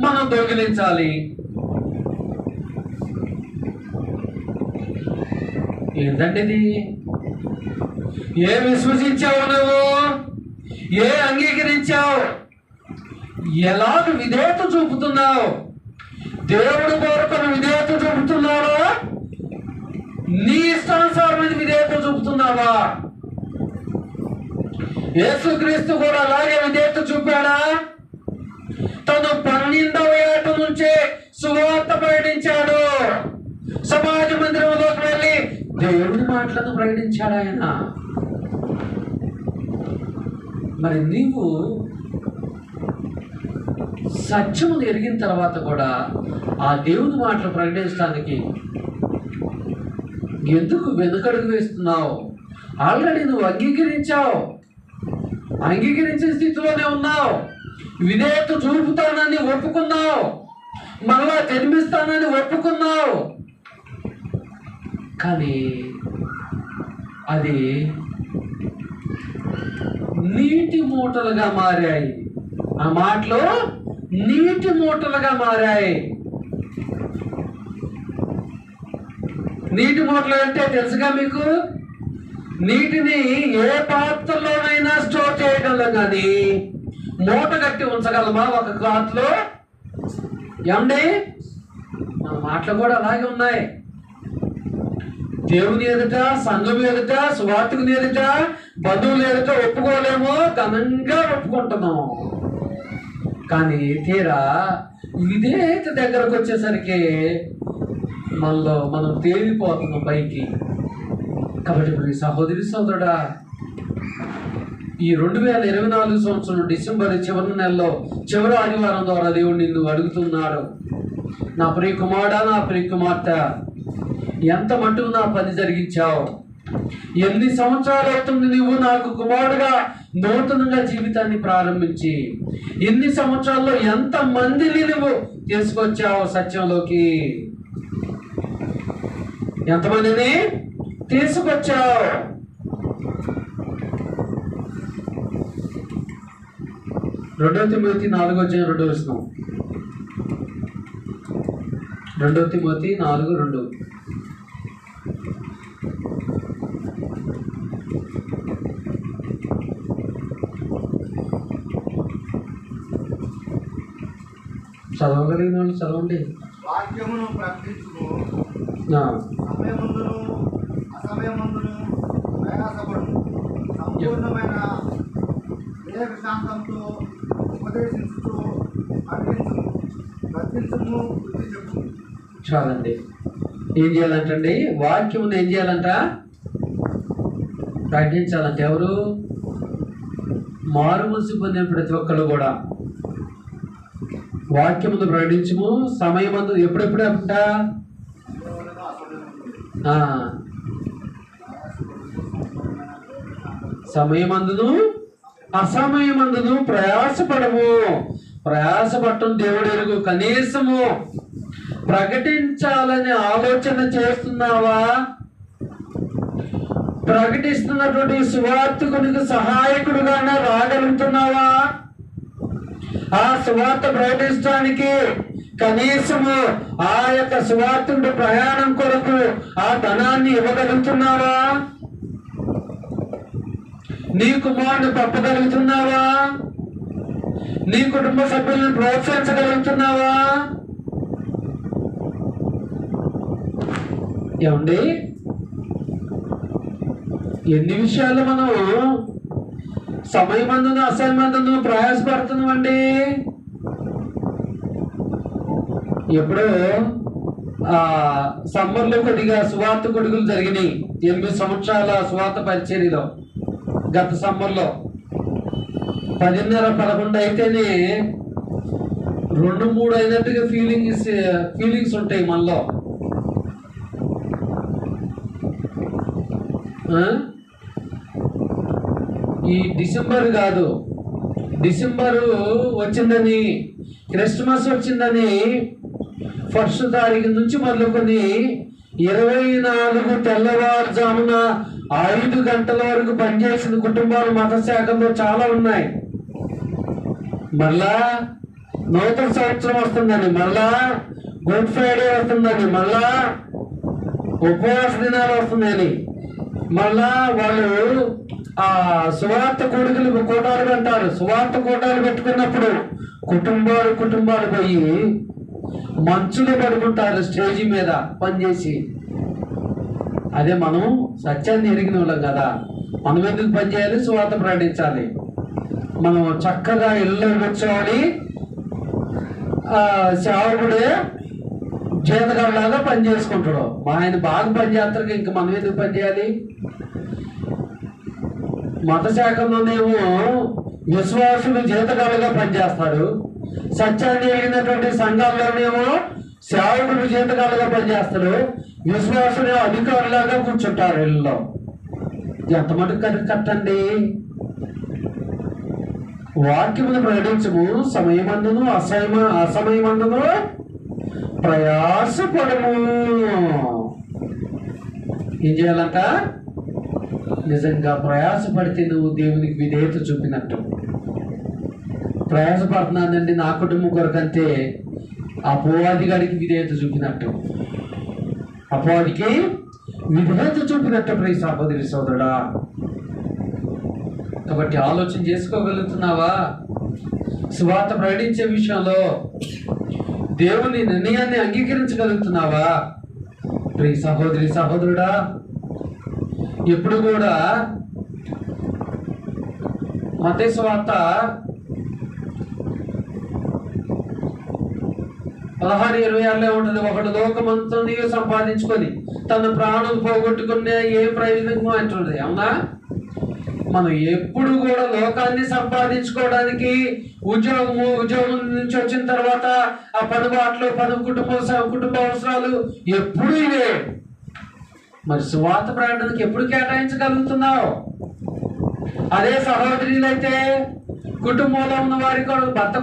మనం దొంగిలించాలి. ఏంటంటే ఇది? ఏ విశ్వసించావు నువ్వు? ఏ అంగీకరించావు? ఎలాగ విధేయత చూపుతున్నావు? దేవుడు కొరకు విధేయత చూపుతున్నావా? నీ ఇష్టానుసారమైన విధేయత చూపుతున్నావా? యేసుక్రీస్తు కూడా అలాగే విధేయత చూపాడా? తను 12వ ఏట నుంచే సువార్త ప్రకటించాడు. సమాజ మందిరంలోకి వెళ్ళి దేవుడి మాటలను ప్రకటించాడు ఆయన. మరి నీవు సత్యము ఎరిగిన తర్వాత కూడా ఆ దేవుని మాటలు ప్రకటించడానికి ఎందుకు వెనుకడుగు వేస్తున్నావు? ఆల్రెడీ నువ్వు అంగీకరించావు, అంగీకరించే స్థితిలోనే ఉన్నావు. విధేయత చూపుతానని ఒప్పుకున్నావు, మళ్ళా జన్మిస్తానని ఒప్పుకున్నావు. కానీ అది నీటి మూటలుగా మారాయి. ఆ మాటలు నీటి మూటలుగా మారాయి. నీటి మూటలు అంటే తెలుసుగా మీకు? నీటిని ఏ పాత్రలోనైనా స్టోర్ చేయగలం, కానీ మూట కట్టి ఉంచగలమా ఒక క్లాత్ లో? ఏమండి, మన మాటలు కూడా అలాగే ఉన్నాయి. దేవుని ఎదుట, సంఘం ఎదుట, సువార్తకుని ఎదుట, బంధువులు ఎదుట ఒప్పుకోలేమో, ఘనంగా ఒప్పుకుంటున్నాము. కానీ తీరా విధేయత దగ్గరకు వచ్చేసరికి మనలో మనం తేలిపోతున్నాం పైకి. కాబట్టి మరి సహోదరి సోదరుడా, ఈ 2024 సంవత్సరం డిసెంబర్ చివరి నెలలో చివరి ఆదివారం ద్వారా దేవుడు నిన్ను అడుగుతున్నాడు, నా ప్రియ కుమారుడా, నా ప్రియ కుమార్తె, ఎంత మటుకు నా పని జరిగించావు? ఎన్ని సంవత్సరాలు అవుతుంది నువ్వు నాకు కుమారుడుగా నూతనంగా జీవితాన్ని ప్రారంభించి? ఎన్ని సంవత్సరాల్లో ఎంత మందిని నువ్వు తీసుకొచ్చావు సత్యంలోకి? ఎంతమందిని తీసుకొచ్చావు? 2 తిమోతి 4:2. 2 తిమోతి 4:2. చదవగలిగిన వాళ్ళు చదవండి. వాక్యమును ప్రకటించుము, సమయమందును అసమయమందును ప్రయాసపడు, సంపూర్ణమైన శాంతంతో ఉపదేశించుతూ అర్పించుము, గద్దించుము, బుద్ధి చెప్పు. చాలండి. ఏం చేయాలంటండి? వాక్యమును ఏం చేయాలంట? ప్రకటించాలంట. ఎవరు? మారు మనసు పొందిన ప్రతి ఒక్కళ్ళు కూడా వాక్యమును ప్రకటించము, సమయమందు. ఎప్పుడెప్పుడు అంట? సమయమందును అసమయమందును ప్రయాసపడము. ప్రయాసపడటం దేవుడు ఎరుగు. కనీసము ప్రకటించాలని ఆలోచన చేస్తున్నావా? ప్రకటిస్తున్నటువంటి సువార్తికునికి సహాయకుడుగానే రాగలుగుతున్నావా? ఆ సువార్త ప్రకటించడానికి కనీసము ఆ యొక్క సువార్తుడి ప్రయాణం కొరకు ఆ ధనాన్ని ఇవ్వగలుగుతున్నావా? నీ కుమారుని పంపగలుగుతున్నావా? నీ కుటుంబ సభ్యులను ప్రోత్సహించగలుగుతున్నావా? ఏమండి, ఎన్ని విషయాలు మనం సమయమందును అసమయమందును ప్రయాసపడుతున్నామండి. ఎప్పుడో సమ్మర్లో కొద్దిగా సువార్త కొడుకులు జరిగినాయి. 8 సంవత్సరాల సువార్త పరిచర్యలో గత సమ్మర్లో 10:30-11 అయితేనే 2-3 అయినట్టుగా ఫీలింగ్స్ ఉంటాయి మనలో. ఈ డిసెంబర్ కాదు, డిసెంబరు వచ్చిందని, క్రిస్మస్ వచ్చిందని 1వ తారీఖు నుంచి మొదలుకొని 24 తెల్లవారుజామున 5 గంటల వరకు పనిచేసిన కుటుంబాలు మత శాఖలో చాలా ఉన్నాయి. మళ్ళా నూతన సంవత్సరం వస్తుందని, మళ్ళా గుడ్ ఫ్రైడే వస్తుందని, మళ్ళా ఉపవాస దినాలు వస్తుందని, మళ్ళా వాళ్ళు సువార్త కూటాలు అంటారు. సువార్త కూటాలు పెట్టుకున్నప్పుడు కుటుంబాలు పోయి మంచులో పడుకుంటారు స్టేజీ మీద పనిచేసి. అదే మనం సత్యాన్ని ఎరిగిన వాళ్ళం కదా, మనం ఎందుకు పనిచేయాలి? సువార్త ప్రకటించాలి. మనం చక్కగా ఇళ్ళలో కూర్చోవాలి. సేవకుడే జీతగాళ్ళలాగా పని చేసుకుంటాడు. మా ఆయన బాగా పని చేస్తారు, ఇంకా మనం ఎందుకు పని చేయాలి? మత శాఖలోనేమో విశ్వాసులు జీతగాళ్ళుగా పనిచేస్తాడు. సత్యాన్ని ఎరిగినటువంటి సంఘాల్లోనేమో సేవకులు జీతగాళ్ళుగా పనిచేస్తాడు. విశ్వాసులు అధికారులాగా కూర్చుంటారు ఇళ్ళలో. ఎంత మటుకు కట్టండి. వాక్యమును ప్రకటించము, సమయమందును అసమయమందును ప్రయాసపడము. ఏం చేయాలంట? నిజంగా ప్రయాసపడితే నువ్వు దేవునికి విధేయత చూపినట్టు. ప్రయాసపడుతున్నానండి నా కుటుంబం కొరకంటే అపవాది గారికి విధేయత చూపినట్టు, అపవాదికి విధేయత చూపినట్టు ప్రియ సహోదరి సోదరుడా. కాబట్టి ఆలోచన చేసుకోగలుగుతున్నావా? సువార్త ప్రకటించే విషయంలో దేవుని నిర్ణయాన్ని అంగీకరించగలుగుతున్నావా? ప్రియ సహోదరి సహోదరుడా, ఎప్పుడు కూడా మత్తయి సువార్త 16:26 ఉంటుంది. ఒకడు లోకమంతా సంపాదించుకొని తన ప్రాణం పోగొట్టుకునే ఏ ప్రయోజనము అంటుంది. అవునా? మనం ఎప్పుడు కూడా లోకాన్ని సంపాదించుకోవడానికి ఉద్యోగం నుంచి వచ్చిన తర్వాత ఆ పనుబాట్లు, కుటుంబ అవసరాలు ఎప్పుడు ఇవే. మరి సువార్త ప్రకటనకి ఎప్పుడు కేటాయించగలుగుతున్నావు? అదే సహోదరులైతే కుటుంబంలో ఉన్న వారి కొరకు భర్త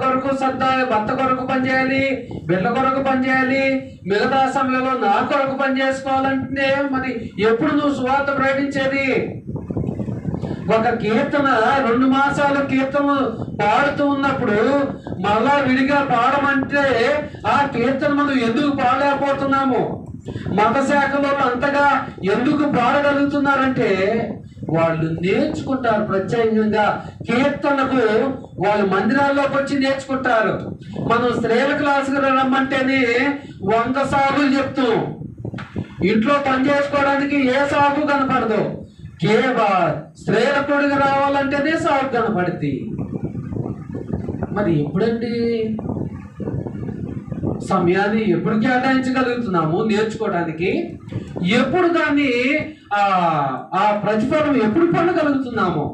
కొరకు పనిచేయాలి, బిడ్డ కొరకు పనిచేయాలి, మిగతా సమయంలో నా కొరకు పని చేసుకోవాలంటే మరి ఎప్పుడు నువ్వు సువార్త ప్రకటించేది? ఒక కీర్తన 2 మాసాలు కీర్తన పాడుతూ ఉన్నప్పుడు మళ్ళా విడిగా పాడమంటే ఆ కీర్తన మనం ఎందుకు పాడలేకపోతున్నాము? మత శాఖలో అంతగా ఎందుకు పాడగలుగుతున్నారంటే వాళ్ళు నేర్చుకుంటారు. ప్రత్యేకంగా కీర్తనకు వాళ్ళు మందిరాల్లోకి వచ్చి నేర్చుకుంటారు. మనం స్త్రీల క్లాసుకు రమ్మంటేనే 100 సాగులు చెప్తాం. ఇంట్లో పని చేసుకోవడానికి ఏ సాగు కనపడదు. స్త్రీల కొడుకు రావాలంటేనే సాగు కనపడుద్ది. మరి ఎప్పుడండి సమయాన్ని ఎప్పుడు కేటాయించగలుగుతున్నాము నేర్చుకోవడానికి? ఎప్పుడు దాన్ని ఆ ప్రతిఫలం ఎప్పుడు పొందగలుగుతున్నాము?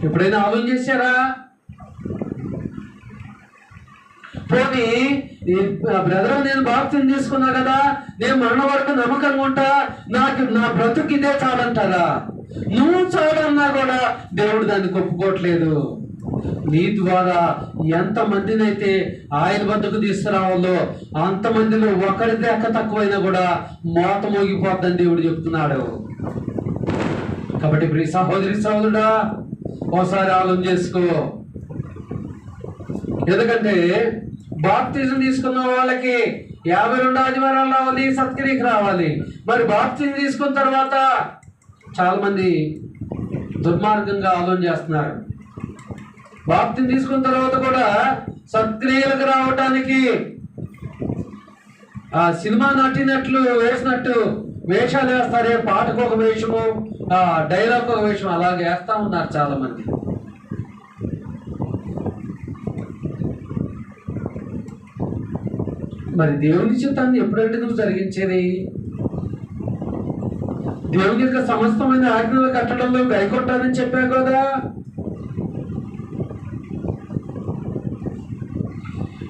ఎప్పుడైనా ఆలోచన చేశారా? పోనీ బ్రదర్ నేను బాప్తిజం తీసుకున్నా కదా, నేను మరణ వరకు నమ్మకంగా ఉంటా, నా బ్రతుకు ఇదే చాలంటారా? నువ్వు చాలన్నా కూడా దేవుడు దాన్ని ఒప్పుకోవట్లేదు. నీ ద్వారా ఎంతమందినైతే ఆయన వద్దకు తీసుకురావాలో అంతమందిలో ఒకరి దెక్క తక్కువైనా కూడా మోత మోగిపోద్దని దేవుడు చెప్తున్నాడు. కాబట్టి ప్రియ సహోదరి సహోదరుడా, ఒకసారి ఆలోచన చేసుకో. ఎందుకంటే బాప్తిజం తీసుకున్న వాళ్ళకి 52 ఆదివారాలు రావాలి, సత్క్రియకి రావాలి. మరి బాప్తిజం తీసుకున్న తర్వాత చాలా మంది దుర్మార్గంగా ఆలోచన చేస్తున్నారు. బాప్తిజం తీసుకున్న తర్వాత కూడా సత్క్రియలకు రావటానికి ఆ సినిమా నటినట్లు వేసినట్టు వేషాలు వేస్తారే, పాటకు ఒక వేషము, డైలాగ్ ఒక వేషం, అలాగే వేస్తా ఉన్నారు చాలా మంది. మరి దేవుని చిత్తాన్ని ఎప్పుడంటే నువ్వు జరిగించేది? దేవుని యొక్క సమస్తమైన ఆజ్ఞలు కట్టడంలో గైకొట్టాలని చెప్పావు కదా.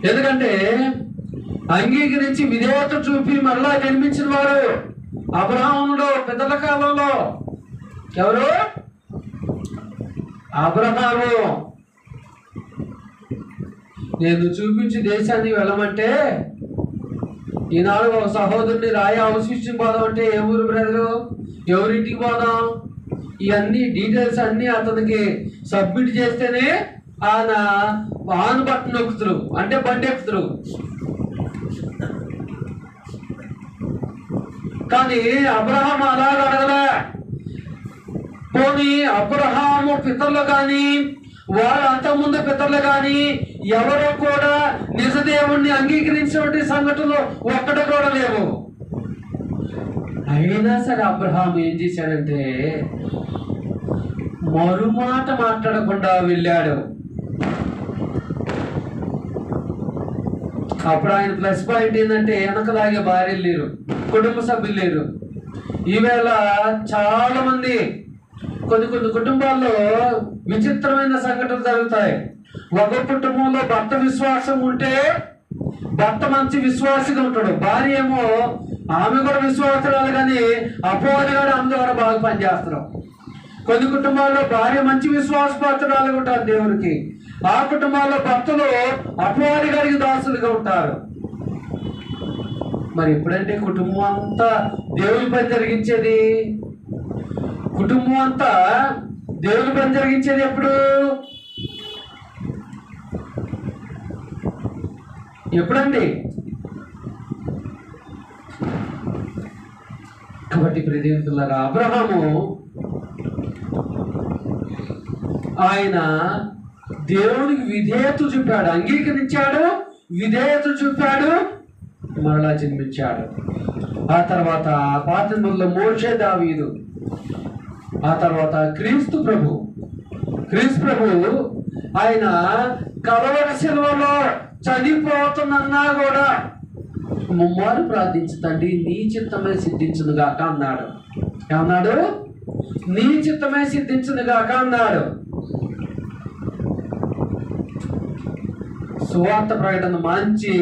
ఎందుకంటే అంగీకరించి విధేయత చూపి మరలా జన్మించిన వారు అబ్రహాములో పెద్దల కాలంలో ఎవరు? అబ్రహాము. నేను చూపించి దేశాన్ని వెళ్ళమంటే ఈనాడు ఒక సహోదరుని రాయి అవశిష్యం పోదాం అంటే ఏ ఊరు బ్రదరు, ఎవరింటికి పోదాం, ఇవన్నీ డీటెయిల్స్ అన్నీ అతనికి సబ్మిట్ చేస్తేనే ఆయన ఆన్ బట్టన్ నొక్కుతురు, అంటే బండి ఎక్కుతురు. కానీ అబ్రహాం అలాగ అడగలే. పోనీ అబ్రహాము పితరులు కానీ వారు అంతకుముందు పితరులు కానీ ఎవరో కూడా నిజదేవుణ్ణి అంగీకరించినటువంటి సంఘటనలు ఒక్కటి కూడా లేవు. అయినా సరే అబ్రహాం ఏం చేశాడంటే మరుమాట మాట్లాడకుండా వెళ్ళాడు. అప్పుడు ఆయన ప్లస్ పాయింట్ ఏంటంటే వెనకలాగే భార్యలు లేరు, కుటుంబ సభ్యులు లేరు. ఈవేళ చాలా మంది కొన్ని కుటుంబాల్లో విచిత్రమైన సంఘటనలు జరుగుతాయి. ఒక కుటుంబంలో భర్త విశ్వాసం ఉంటే భర్త మంచి విశ్వాసిగా ఉంటాడు, భార్య ఏమో ఆమె కూడా విశ్వాసరాలు కానీ అపోహలు కూడా ఆమె ద్వారా బాగా పనిచేస్తారు. కొన్ని కుటుంబాల్లో భార్య మంచి విశ్వాసపాత్రాలుగా ఉంటారు దేవునికి, ఆ కుటుంబాల్లో భర్తలు అపోహలు కలిగి దాసులుగా ఉంటారు. మరి ఎప్పుడంటే కుటుంబం అంతా దేవుని పని జరిగించేది? కుటుంబం అంతా దేవుని పని జరిగించేది ఎప్పుడు? ఎప్పుడండి? కాబట్టి ప్రియదేవులారా, అబ్రహాము ఆయన దేవునికి విధేయత చూపాడు, అంగీకరించాడు, విధేయత చూపాడు, మరలా జన్మించాడు. ఆ తర్వాత పాతలో మోషే, దావీదు, ఆ తర్వాత క్రీస్తు ప్రభు ఆయన కలవరి శిలువలో చనిపోతున్నా కూడా ముమ్మారు ప్రార్థించు తండ్రి నీ చిత్తమే సిద్ధించును గాక అన్నాడు. ఏమన్నాడు? నీ చిత్తమే సిద్ధించును గాక అన్నాడు. సువార్త ప్రకటన మంచి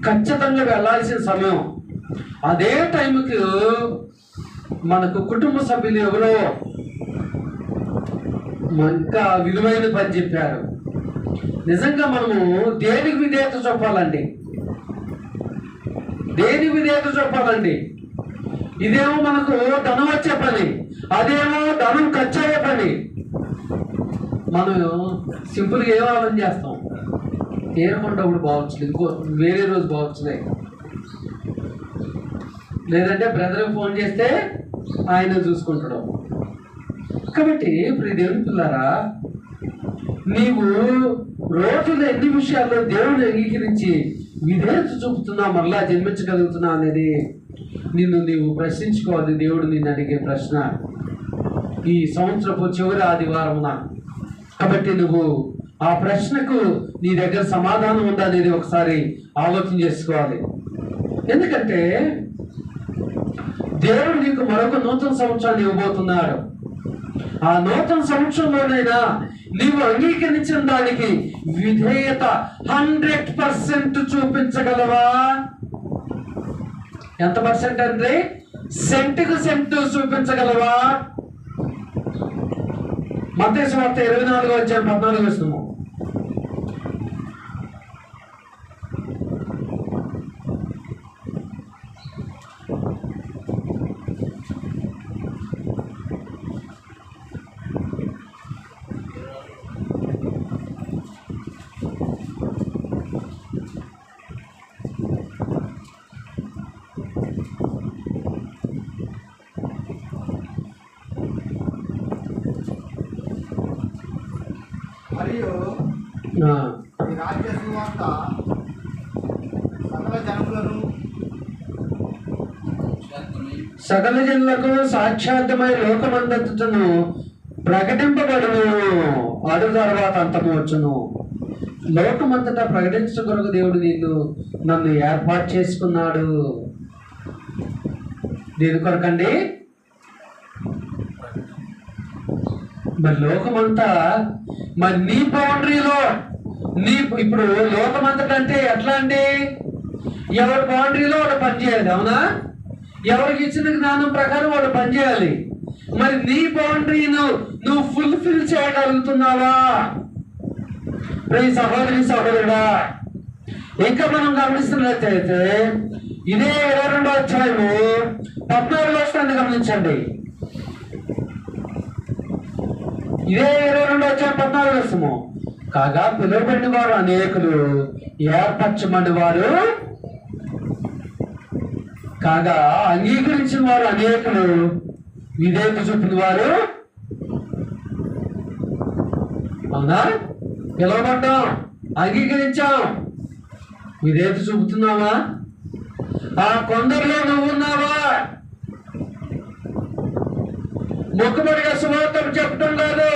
ఖచ్చితంగా వెళ్ళాల్సిన సమయం. అదే టైంకి మనకు కుటుంబ సభ్యులు ఎవరో ఇంకా విలువైన పని చెప్పారు. నిజంగా మనము దేనికి విధేయత చూపాలండి? దేనికి విధేయత చూపాలండి? ఇదేమో మనకు ధనం వచ్చే పని, అదేమో ధనం మనం సింపుల్గా ఏం ఆలోచన చేస్తాం, ఏరకొండప్పుడు బాగొచ్చు, ఇంకో వేరే రోజు బాగొచ్చులే, లేదంటే బ్రదర్కి ఫోన్ చేస్తే ఆయన చూసుకుంటాడు. కాబట్టి ఇప్పుడు దేవుని పిల్లారా, నీవు రోజులో ఎన్ని విషయాల్లో దేవుని అంగీకరించి విధేయత చూపుతున్నా, మరలా జన్మించగలుగుతున్నా అనేది నిన్ను నీవు ప్రశ్నించుకోవాలి. దేవుడు నిన్ను అడిగే ప్రశ్న ఈ సంవత్సరపు చివరి ఆదివారమున. కాబట్టి నువ్వు ఆ ప్రశ్నకు నీ దగ్గర సమాధానం ఉందా అనేది ఒకసారి ఆలోచన చేసుకోవాలి. ఎందుకంటే దేవుడు నీకు మరొక నూతన సంవత్సరాన్ని ఇవ్వబోతున్నాడు. ఆ నూతన సంవత్సరంలోనైనా నీవు అంగీకరించిన దానికి విధేయత 100% చూపించగలవా? ఎంత పర్సెంట్ అంటే సెంటుకు సెంటు చూపించగలవా? మత్తయి సువార్త 24:14 మరియు ఈ రాజ్య సువార్త సకల జనులకు సాక్షాత్మై లోకమంతటను ప్రకటింపబడును, అడు తర్వాత అంతము వచ్చును. లోకమంతటా ప్రకటించడం కొరకు దేవుడు నన్ను ఏర్పాటు చేసుకున్నాడు. దేని కొరకండి? మరి లోకమంతా, మరి నీ బౌండరీలో ఇప్పుడు లోకమంతటా అంటే ఎట్లా అండి? ఎవరి బౌండరీలో వాడు పనిచేయాలి, అవునా? ఎవరికి ఇచ్చిన జ్ఞానం ప్రకారం వాడు పనిచేయాలి. మరి నీ బౌండరీను నువ్వు ఫుల్ఫిల్ చేయగలుగుతున్నావా? సహోదరి సహోదరుడా, ఇంకా మనం గమనిస్తున్నట్లయితే ఇదే 22వ అధ్యాయము 14వ వచనాన్ని గమనించండి. ఇదే 22వ అధ్యాయం 14వ వచనము. కాగా పిలువబడిన వారు అనేకులు, ఏర్పరచబడిన వారు కాగా అంగీకరించిన వారు అనేకులు, విధేయత చూపిన వారు. అవునా? పిలవబడ్డాం, అంగీకరించాం, విధేయత చూపుతున్నావా? ఆ కొందరిలో నువ్వున్నావా? మొక్కుబడిగా సువార్త చెప్పడం కాదు,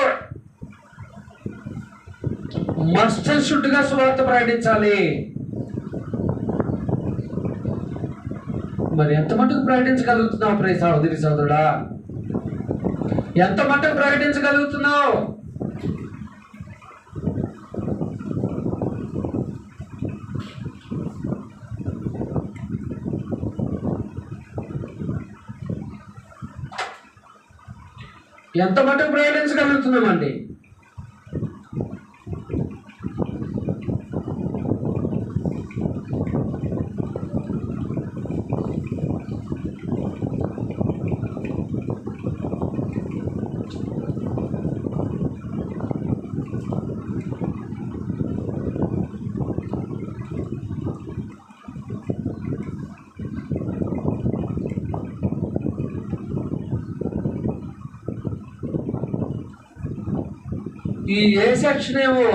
మస్ట్ షుడ్గా సువార్త ప్రకటించాలి. మరి ఎంత మటుకు ప్రకటించగలుగుతున్నావు ప్రియ సహోదరి సహోదరుడా? ఎంత మటుకు ప్రకటించగలుగుతున్నావు? ఎంత మటుకు ప్రకటించగలుగుతున్నామండి? ఈ ఏ సెక్షన్ ఏమో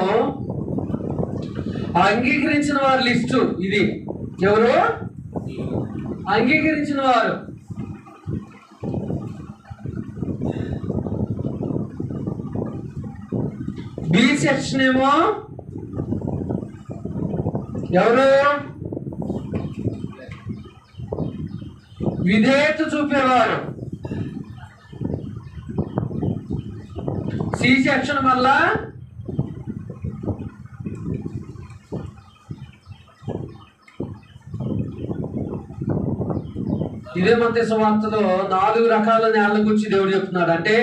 అంగీకరించిన వారి లిస్టు. ఇది ఎవరు? అంగీకరించిన వారు. బి సెక్షన్ ఏమో ఎవరు? విధేయత చూపేవారు. సి సెక్షన్ వల్ల ఇదే మత్తయి సువార్తలో 4 రకాల నేలల గురించి దేవుడు చెప్తున్నాడు. అంటే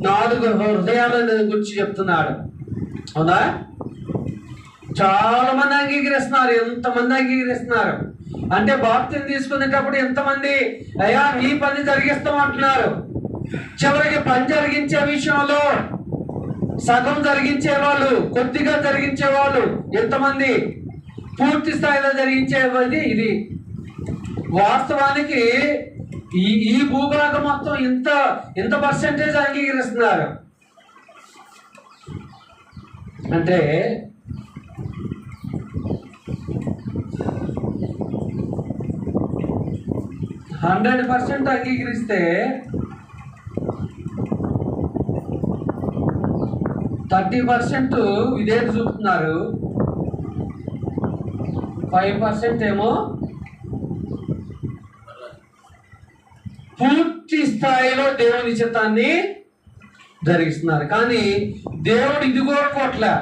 4 హృదయాల గురించి చెప్తున్నాడు. అవునా? చాలా మంది అంగీకరిస్తున్నారు. ఎంతమంది అంగీకరిస్తున్నారు అంటే బాప్తిని తీసుకునేటప్పుడు ఎంతమంది అయ్యా నీ పని జరిగిస్తాం అంటున్నారు. చివరికి పని జరిగించే విషయంలో సగం జరిగించేవాళ్ళు, కొద్దిగా జరిగించేవాళ్ళు ఎంతమంది, పూర్తి స్థాయిలో జరిగించేది ఇది. వాస్తవానికి ఈ భూభాగం మొత్తం ఇంత పర్సెంటేజ్ అంగీకరిస్తున్నారు. అంటే 100% అంగీకరిస్తే 30% విధేయత చూపుతున్నారు, 5% ఏమో పూర్తి స్థాయిలో దేవుని చిత్తాన్ని జరిగిస్తున్నారు. కానీ దేవుడు ఇది కోరుకోవట్లే,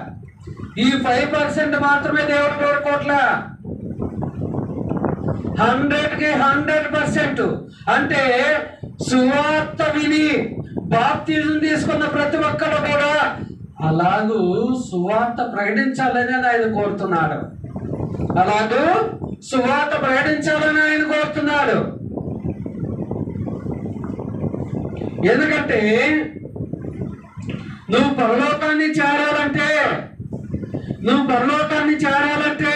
ఈ 5% మాత్రమే దేవుడు కోరుకోవట్లే, 100కి 100%. అంటే సువార్త విని బాప్తిజం తీసుకున్న ప్రతి ఒక్కరు కూడా అలాగూ సువార్త ప్రకటించాలని ఆయన కోరుతున్నాడు, అలాగూ సువార్త ప్రకటించాలని ఆయన కోరుతున్నాడు. ఎందుకంటే నువ్వు పరలోకాన్ని చేరాలంటే నువ్వు పరలోకాన్ని చేరాలంటే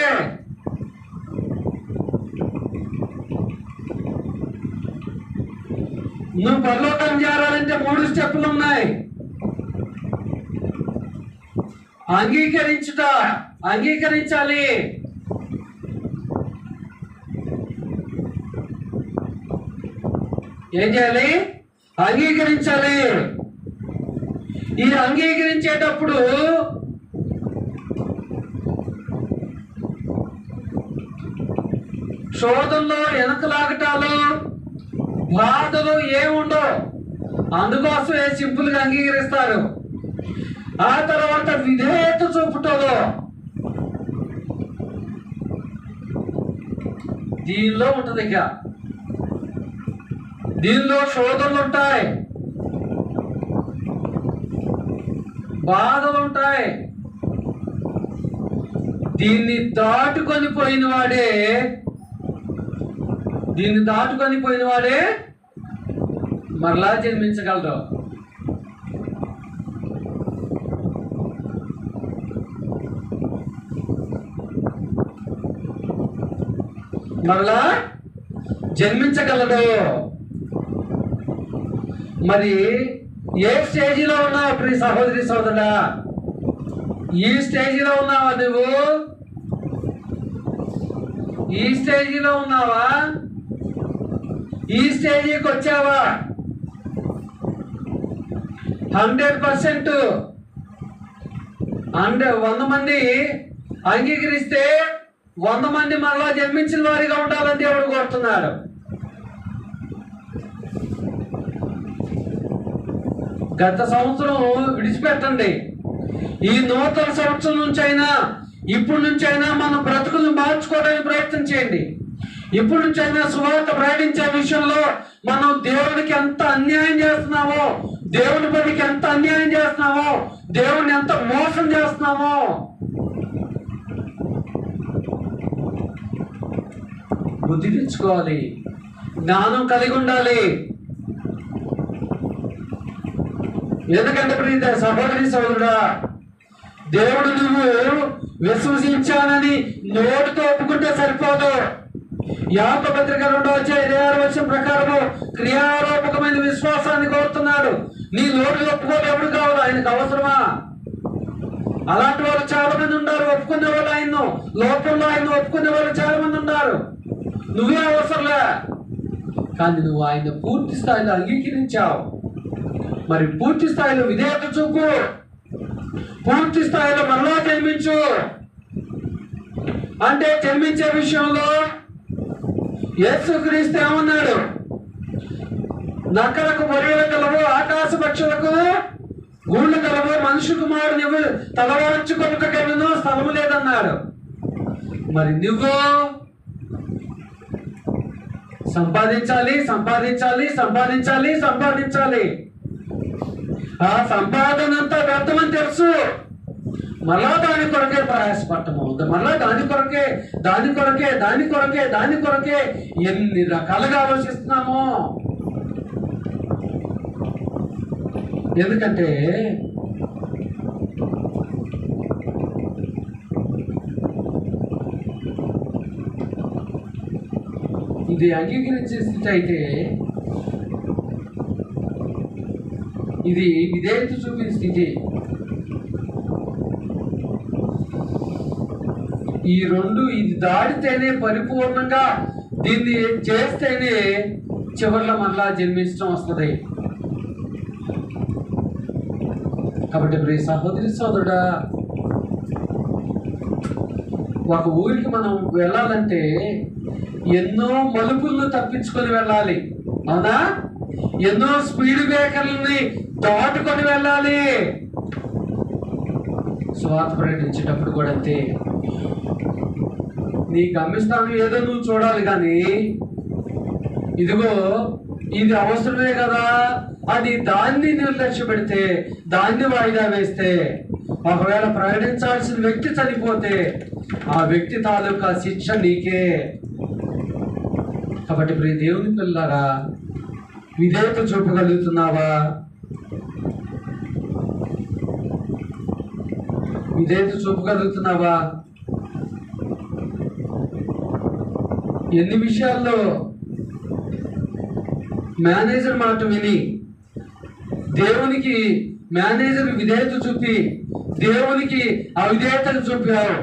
3 స్టెప్పులు ఉన్నాయి. అంగీకరించాలి, ఏం చేయాలి? అంగీకరించాలి. ఈ అంగీకరించేటప్పుడు శోధనలో వెనకలాగటాలు బాధలు ఏముండవు, అందుకోసమే సింపుల్ గా అంగీకరిస్తారు. ఆ తర్వాత విధేయత చూపుటలో దీనిలో ఉంటుంది. ఇక దీనిలో శోధనలు ఉంటాయి, బాధలు ఉంటాయి. దీన్ని దాటుకొని పోయిన వాడే మరలా జన్మించగలరు. మరలా జన్మించగలడు. మరి ఏ స్టేజీలో ఉన్నావు ప్రియ సహోదరి సోదరుడా? ఈ స్టేజీలో ఉన్నావా నువ్వు? ఈ స్టేజీలో ఉన్నావా? ఈ స్టేజీకి వచ్చావా? 100% 100 మంది అంగీకరిస్తే 100 మంది మరలా జన్మించిన వారిగా ఉండాలని దేవుడు కోరుతున్నాడు. గత సంవత్సరం విడిచిపెట్టండి, ఈ నూతన సంవత్సరం నుంచైనా ఇప్పటి నుంచైనా మన బ్రతుకులు మార్చుకోవడానికి ప్రయత్నం చేయండి. ఇప్పటి నుంచైనా సువార్త ప్రకటించే విషయంలో మనం దేవుడికి ఎంత అన్యాయం చేస్తున్నామో, దేవుని పనికి ఎంత అన్యాయం చేస్తున్నామో, దేవుడిని ఎంత మోసం చేస్తున్నామో బుద్ధి తెచ్చుకోవాలి, జ్ఞానం కలిగి ఉండాలి. ఎందుకంటే ప్రీత సహోదరి సహోదరుడా, దేవుడు నువ్వు విశ్వసించానని నోటితో ఒప్పుకుంటే సరిపోదు. యాకోబు పత్రిక 2:26 ప్రకారము క్రియారూపకమైన విశ్వాసాన్ని కోరుతున్నాడు. నీ నోటి ఒప్పుకోలు ఎవరు కావాలి? ఆయనకు అవసరమా? అలాంటి వాళ్ళు చాలా మంది ఉన్నారు, ఒప్పుకునే వాళ్ళు ఆయన్ను, లోకంలో ఆయన ఒప్పుకునే వాళ్ళు చాలా మంది ఉన్నారు. నువ్వే అవసరంలే, కానీ నువ్వు ఆయన పూర్తి స్థాయిలో అంగీకరించావు. మరి పూర్తి స్థాయిలో విధేయత చూపు, పూర్తి స్థాయిలో మరలా జన్మించు. అంటే జన్మించే విషయంలో యేసుక్రీస్తు ఏమన్నాడు? నక్కలకు బొరియలు కలవు, ఆకాశ పక్షులకు గూళ్ళు కలవు, మనుషు కుమారుడు తలవాంచుకొనకను స్థలము లేదన్నాడు. మరి నువ్వు సంపాదించాలి. ఆ సంపాదన అంతా వ్యర్థమని తెలుసు, మళ్ళా దాని కొరకే ప్రయాసపడటము, మళ్ళా దాని కొరకే ఎన్ని రకాలుగా ఆలోచిస్తున్నామో. ఎందుకంటే ఇది అంగీకరించే స్థితి అయితే ఇది విధేయత చూపిన స్థితి. ఈ రెండు ఇది దాడితేనే పరిపూర్ణంగా దీన్ని చేస్తేనే చివరిలో మరలా జన్మించడం వస్తుంది. కాబట్టి ప్రియ సహోదరి సోదరుడా, ఒక ఊరికి మనం వెళ్ళాలంటే ఎన్నో మలుపులను తప్పించుకొని వెళ్ళాలి, అవునా? ఎన్నో స్పీడ్ బ్రేకర్లని దాటుకొని వెళ్ళాలి. సువార్త ప్రకటించేటప్పుడు కూడా అంతే. నీ గమ్యస్థానం ఏదో నువ్వు చూడాలి, కానీ ఇదిగో ఇది అవసరమే కదా అది దాన్ని నిర్లక్ష్య పెడితే, దాన్ని వాయిదా వేస్తే, ఒకవేళ ప్రకటించాల్సిన వ్యక్తి చనిపోతే ఆ వ్యక్తి తాలూకా శిక్ష నీకే. కాబట్టి ప్రియ దేవుని పిల్లలారా, విధేయత చూపగలుగుతున్నావా? విధేయత చూపగలుగుతున్నావా? ఎన్ని విషయాల్లో మేనేజర్ మాట విని దేవునికి మేనేజర్ విధేయత చూపి దేవునికి అవిధేయతను చూపావు.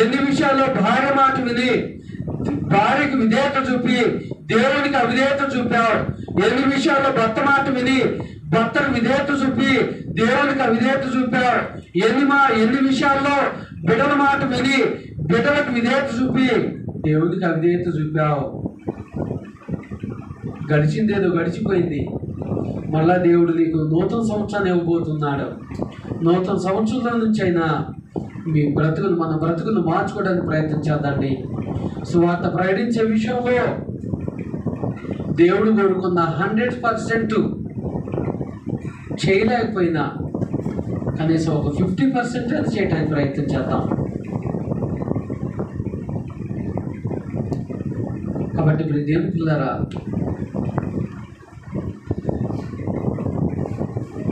ఎన్ని విషయాల్లో భార్య మాట విని భార్యకు విధేయత చూపి దేవునికి అవిధేయత చూపావు. ఎన్ని విషయాల్లో భర్త మాట విని భర్తకు విధేయత చూపి దేవునికి అవిధేయత చూపావు. ఎన్ని విషయాల్లో బిడ్డల మాట విని బిడ్డలకు విధేయత చూపి దేవునికి అవిధేయత చూపావు. గడిచిందేదో గడిచిపోయింది. మళ్ళా దేవుడు నీకు నూతన సంవత్సరాన్ని ఇవ్వబోతున్నాడు. నూతన సంవత్సరంలో నుంచి అయినా మన బ్రతుకులు మార్చుకోవడానికి ప్రయత్నం చేద్దండి. సువార్త ప్రకటించే విషయంలో దేవుడు కోరుకున్న 100% చేయలేకపోయినా కనీసం ఒక 50% అది చేయడానికి ప్రయత్నం చేద్దాం. కాబట్టి ఇప్పుడు దేవుని పిల్లరా,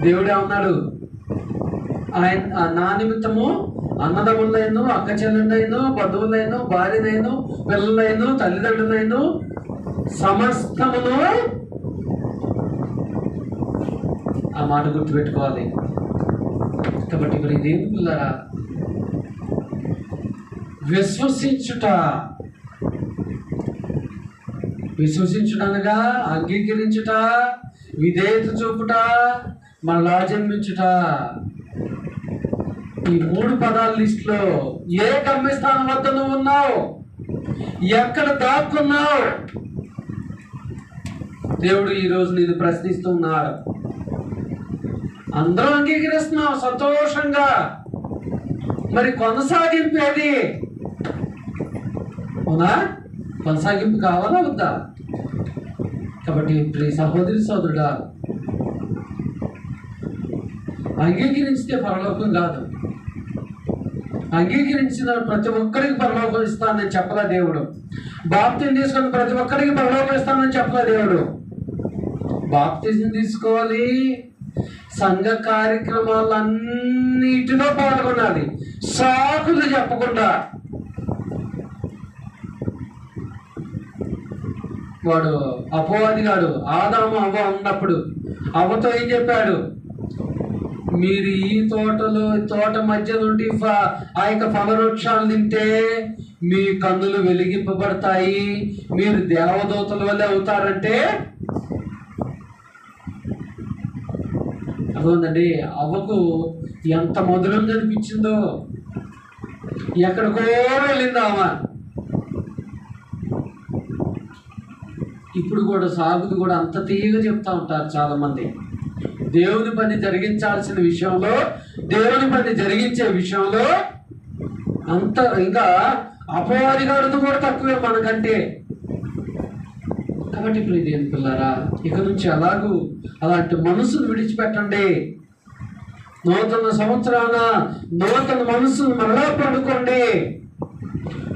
దేవుడే ఉన్నాడు. ఆయన నా నిమిత్తము అన్నదమ్ములైను, అక్క చెల్లెళ్ళైను, బంధువులైను, భార్యనైను, పిల్లలైను, తల్లిదండ్రులైను సమస్తమును, ఆ మాట గుర్తుపెట్టుకోవాలి. కాబట్టి మరి దేవుని పిల్లరా, విశ్వసించుటనగా అంగీకరించుట, విధేయత చూపుట, మళ్ళా జన్మించుట. ఈ 3 పదాల లిస్టులో ఏ గమ్యస్థానం వద్ద నువ్వు ఉన్నావు? ఎక్కడ దాక్కున్నావు? దేవుడు ఈరోజు నేను ప్రశ్నిస్తున్నాడు. అందరూ అంగీకరిస్తున్నావు సంతోషంగా, మరి కొనసాగింపేది? అవునా? కొనసాగింపు కావాలా వద్దా? కాబట్టి ప్రియ సహోదరి సోదరుడా, అంగీకరించితే పరలోకం కాదు. అంగీకరించిన ప్రతి ఒక్కరికి పరలోకం ఇస్తానని చెప్పలా దేవుడు. బాప్తిజం తీసుకుని ప్రతి ఒక్కరికి పరలోకం ఇస్తానని చెప్పలా దేవుడు. బాప్తిజం తీసుకోవాలి, సంఘ కార్యక్రమాలన్నిటిలో పాల్గొనాలి, సాకులు చెప్పకుండా. వాడు అపవాదిగాడు ఆదాము అవ్వ ఉన్నప్పుడు అవ్వతో ఏం చెప్పాడు? మీరు ఈ తోట మధ్య నుండి ఆ యొక్క ఫలవృక్షాలు తింటే మీ కన్నులు వెలిగింపబడతాయి, మీరు దేవదూతల వల్లే అవుతారంటే అర్థమైందండి. అవ్వకు ఎంత మధురంగా అనిపించిందో, ఎక్కడికో వెళ్ళింది ఆమె. ఇప్పుడు కూడా సాగులు కూడా అంత తీయగా చెప్తా ఉంటారు చాలా మంది. దేవుని పని జరిగించాల్సిన విషయంలో, దేవుని పని జరిగించే విషయంలో అంత ఇంకా అపవాదిగాడు కూడా తక్కువే మనకంటే. కాబట్టి ప్రియ దేవుని పిల్లారా, ఇక నుంచి అలాంటి మనసును విడిచిపెట్టండి. నూతన సంవత్సరాన నూతన మనసును మరలా పడుకోండి.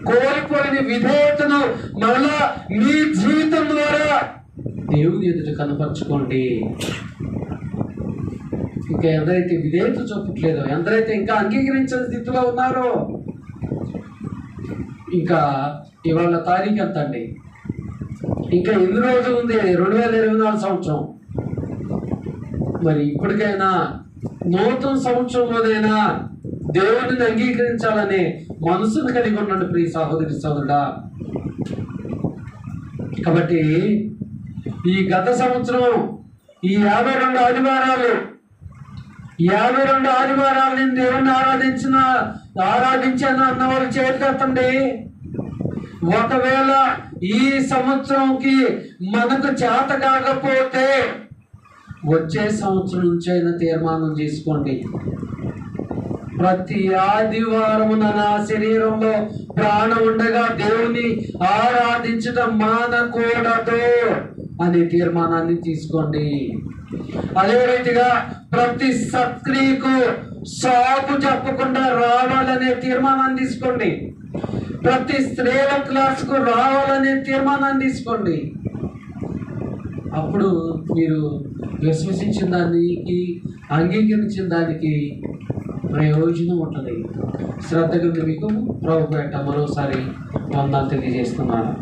కోల్పోయిన విధేయతను మరలా మీ జీవితం ద్వారా దేవుని ఎదుట కనపరచుకోండి. ఇంకా ఎందరైతే విధేయత చూపట్లేదో, ఎందరైతే ఇంకా అంగీకరించిన స్థితిలో ఉన్నారో, ఇంకా ఇవాళ తారీఖు ఎంత అండి? ఇంకా ఎన్ని రోజులు ఉంది? 2024 సంవత్సరం. మరి ఇప్పటికైనా నూతన సంవత్సరంలోనైనా దేవుడిని అంగీకరించాలనే మనసును కలిగి ఉన్నాడు ప్రియ సహోదరి సోదరుడా. కాబట్టి ఈ గత సంవత్సరం ఈ 52 ఆదివారాలు నేను దేవుణ్ణి ఆరాధించాను అన్నవారు చేతులెత్తండి. ఒకవేళ ఈ సంవత్సరంకి మనకు చేత కాకపోతే వచ్చే సంవత్సరం నుంచి అయినా తీర్మానం చేసుకోండి. ప్రతి ఆదివారం నా శరీరంలో ప్రాణం ఉండగా దేవుని ఆరాధించడం మానకూడదు అనే తీర్మానాన్ని తీసుకోండి. అదే రీతిగా ప్రతి సత్క్రియకు సాకు చెప్పకుండా రావాలనే తీర్మానాన్ని తీసుకోండి. ప్రతి స్త్రీల క్లాసుకు రావాలనే తీర్మానాన్ని తీసుకోండి. అప్పుడు మీరు విశ్వసించిన దానికి, అంగీకరించిన దానికి ప్రయోజనం ఉంటుంది. శ్రద్ధగా మీకు ప్రభు పేట మరోసారి వందనాలు తెలియజేస్తున్నాను.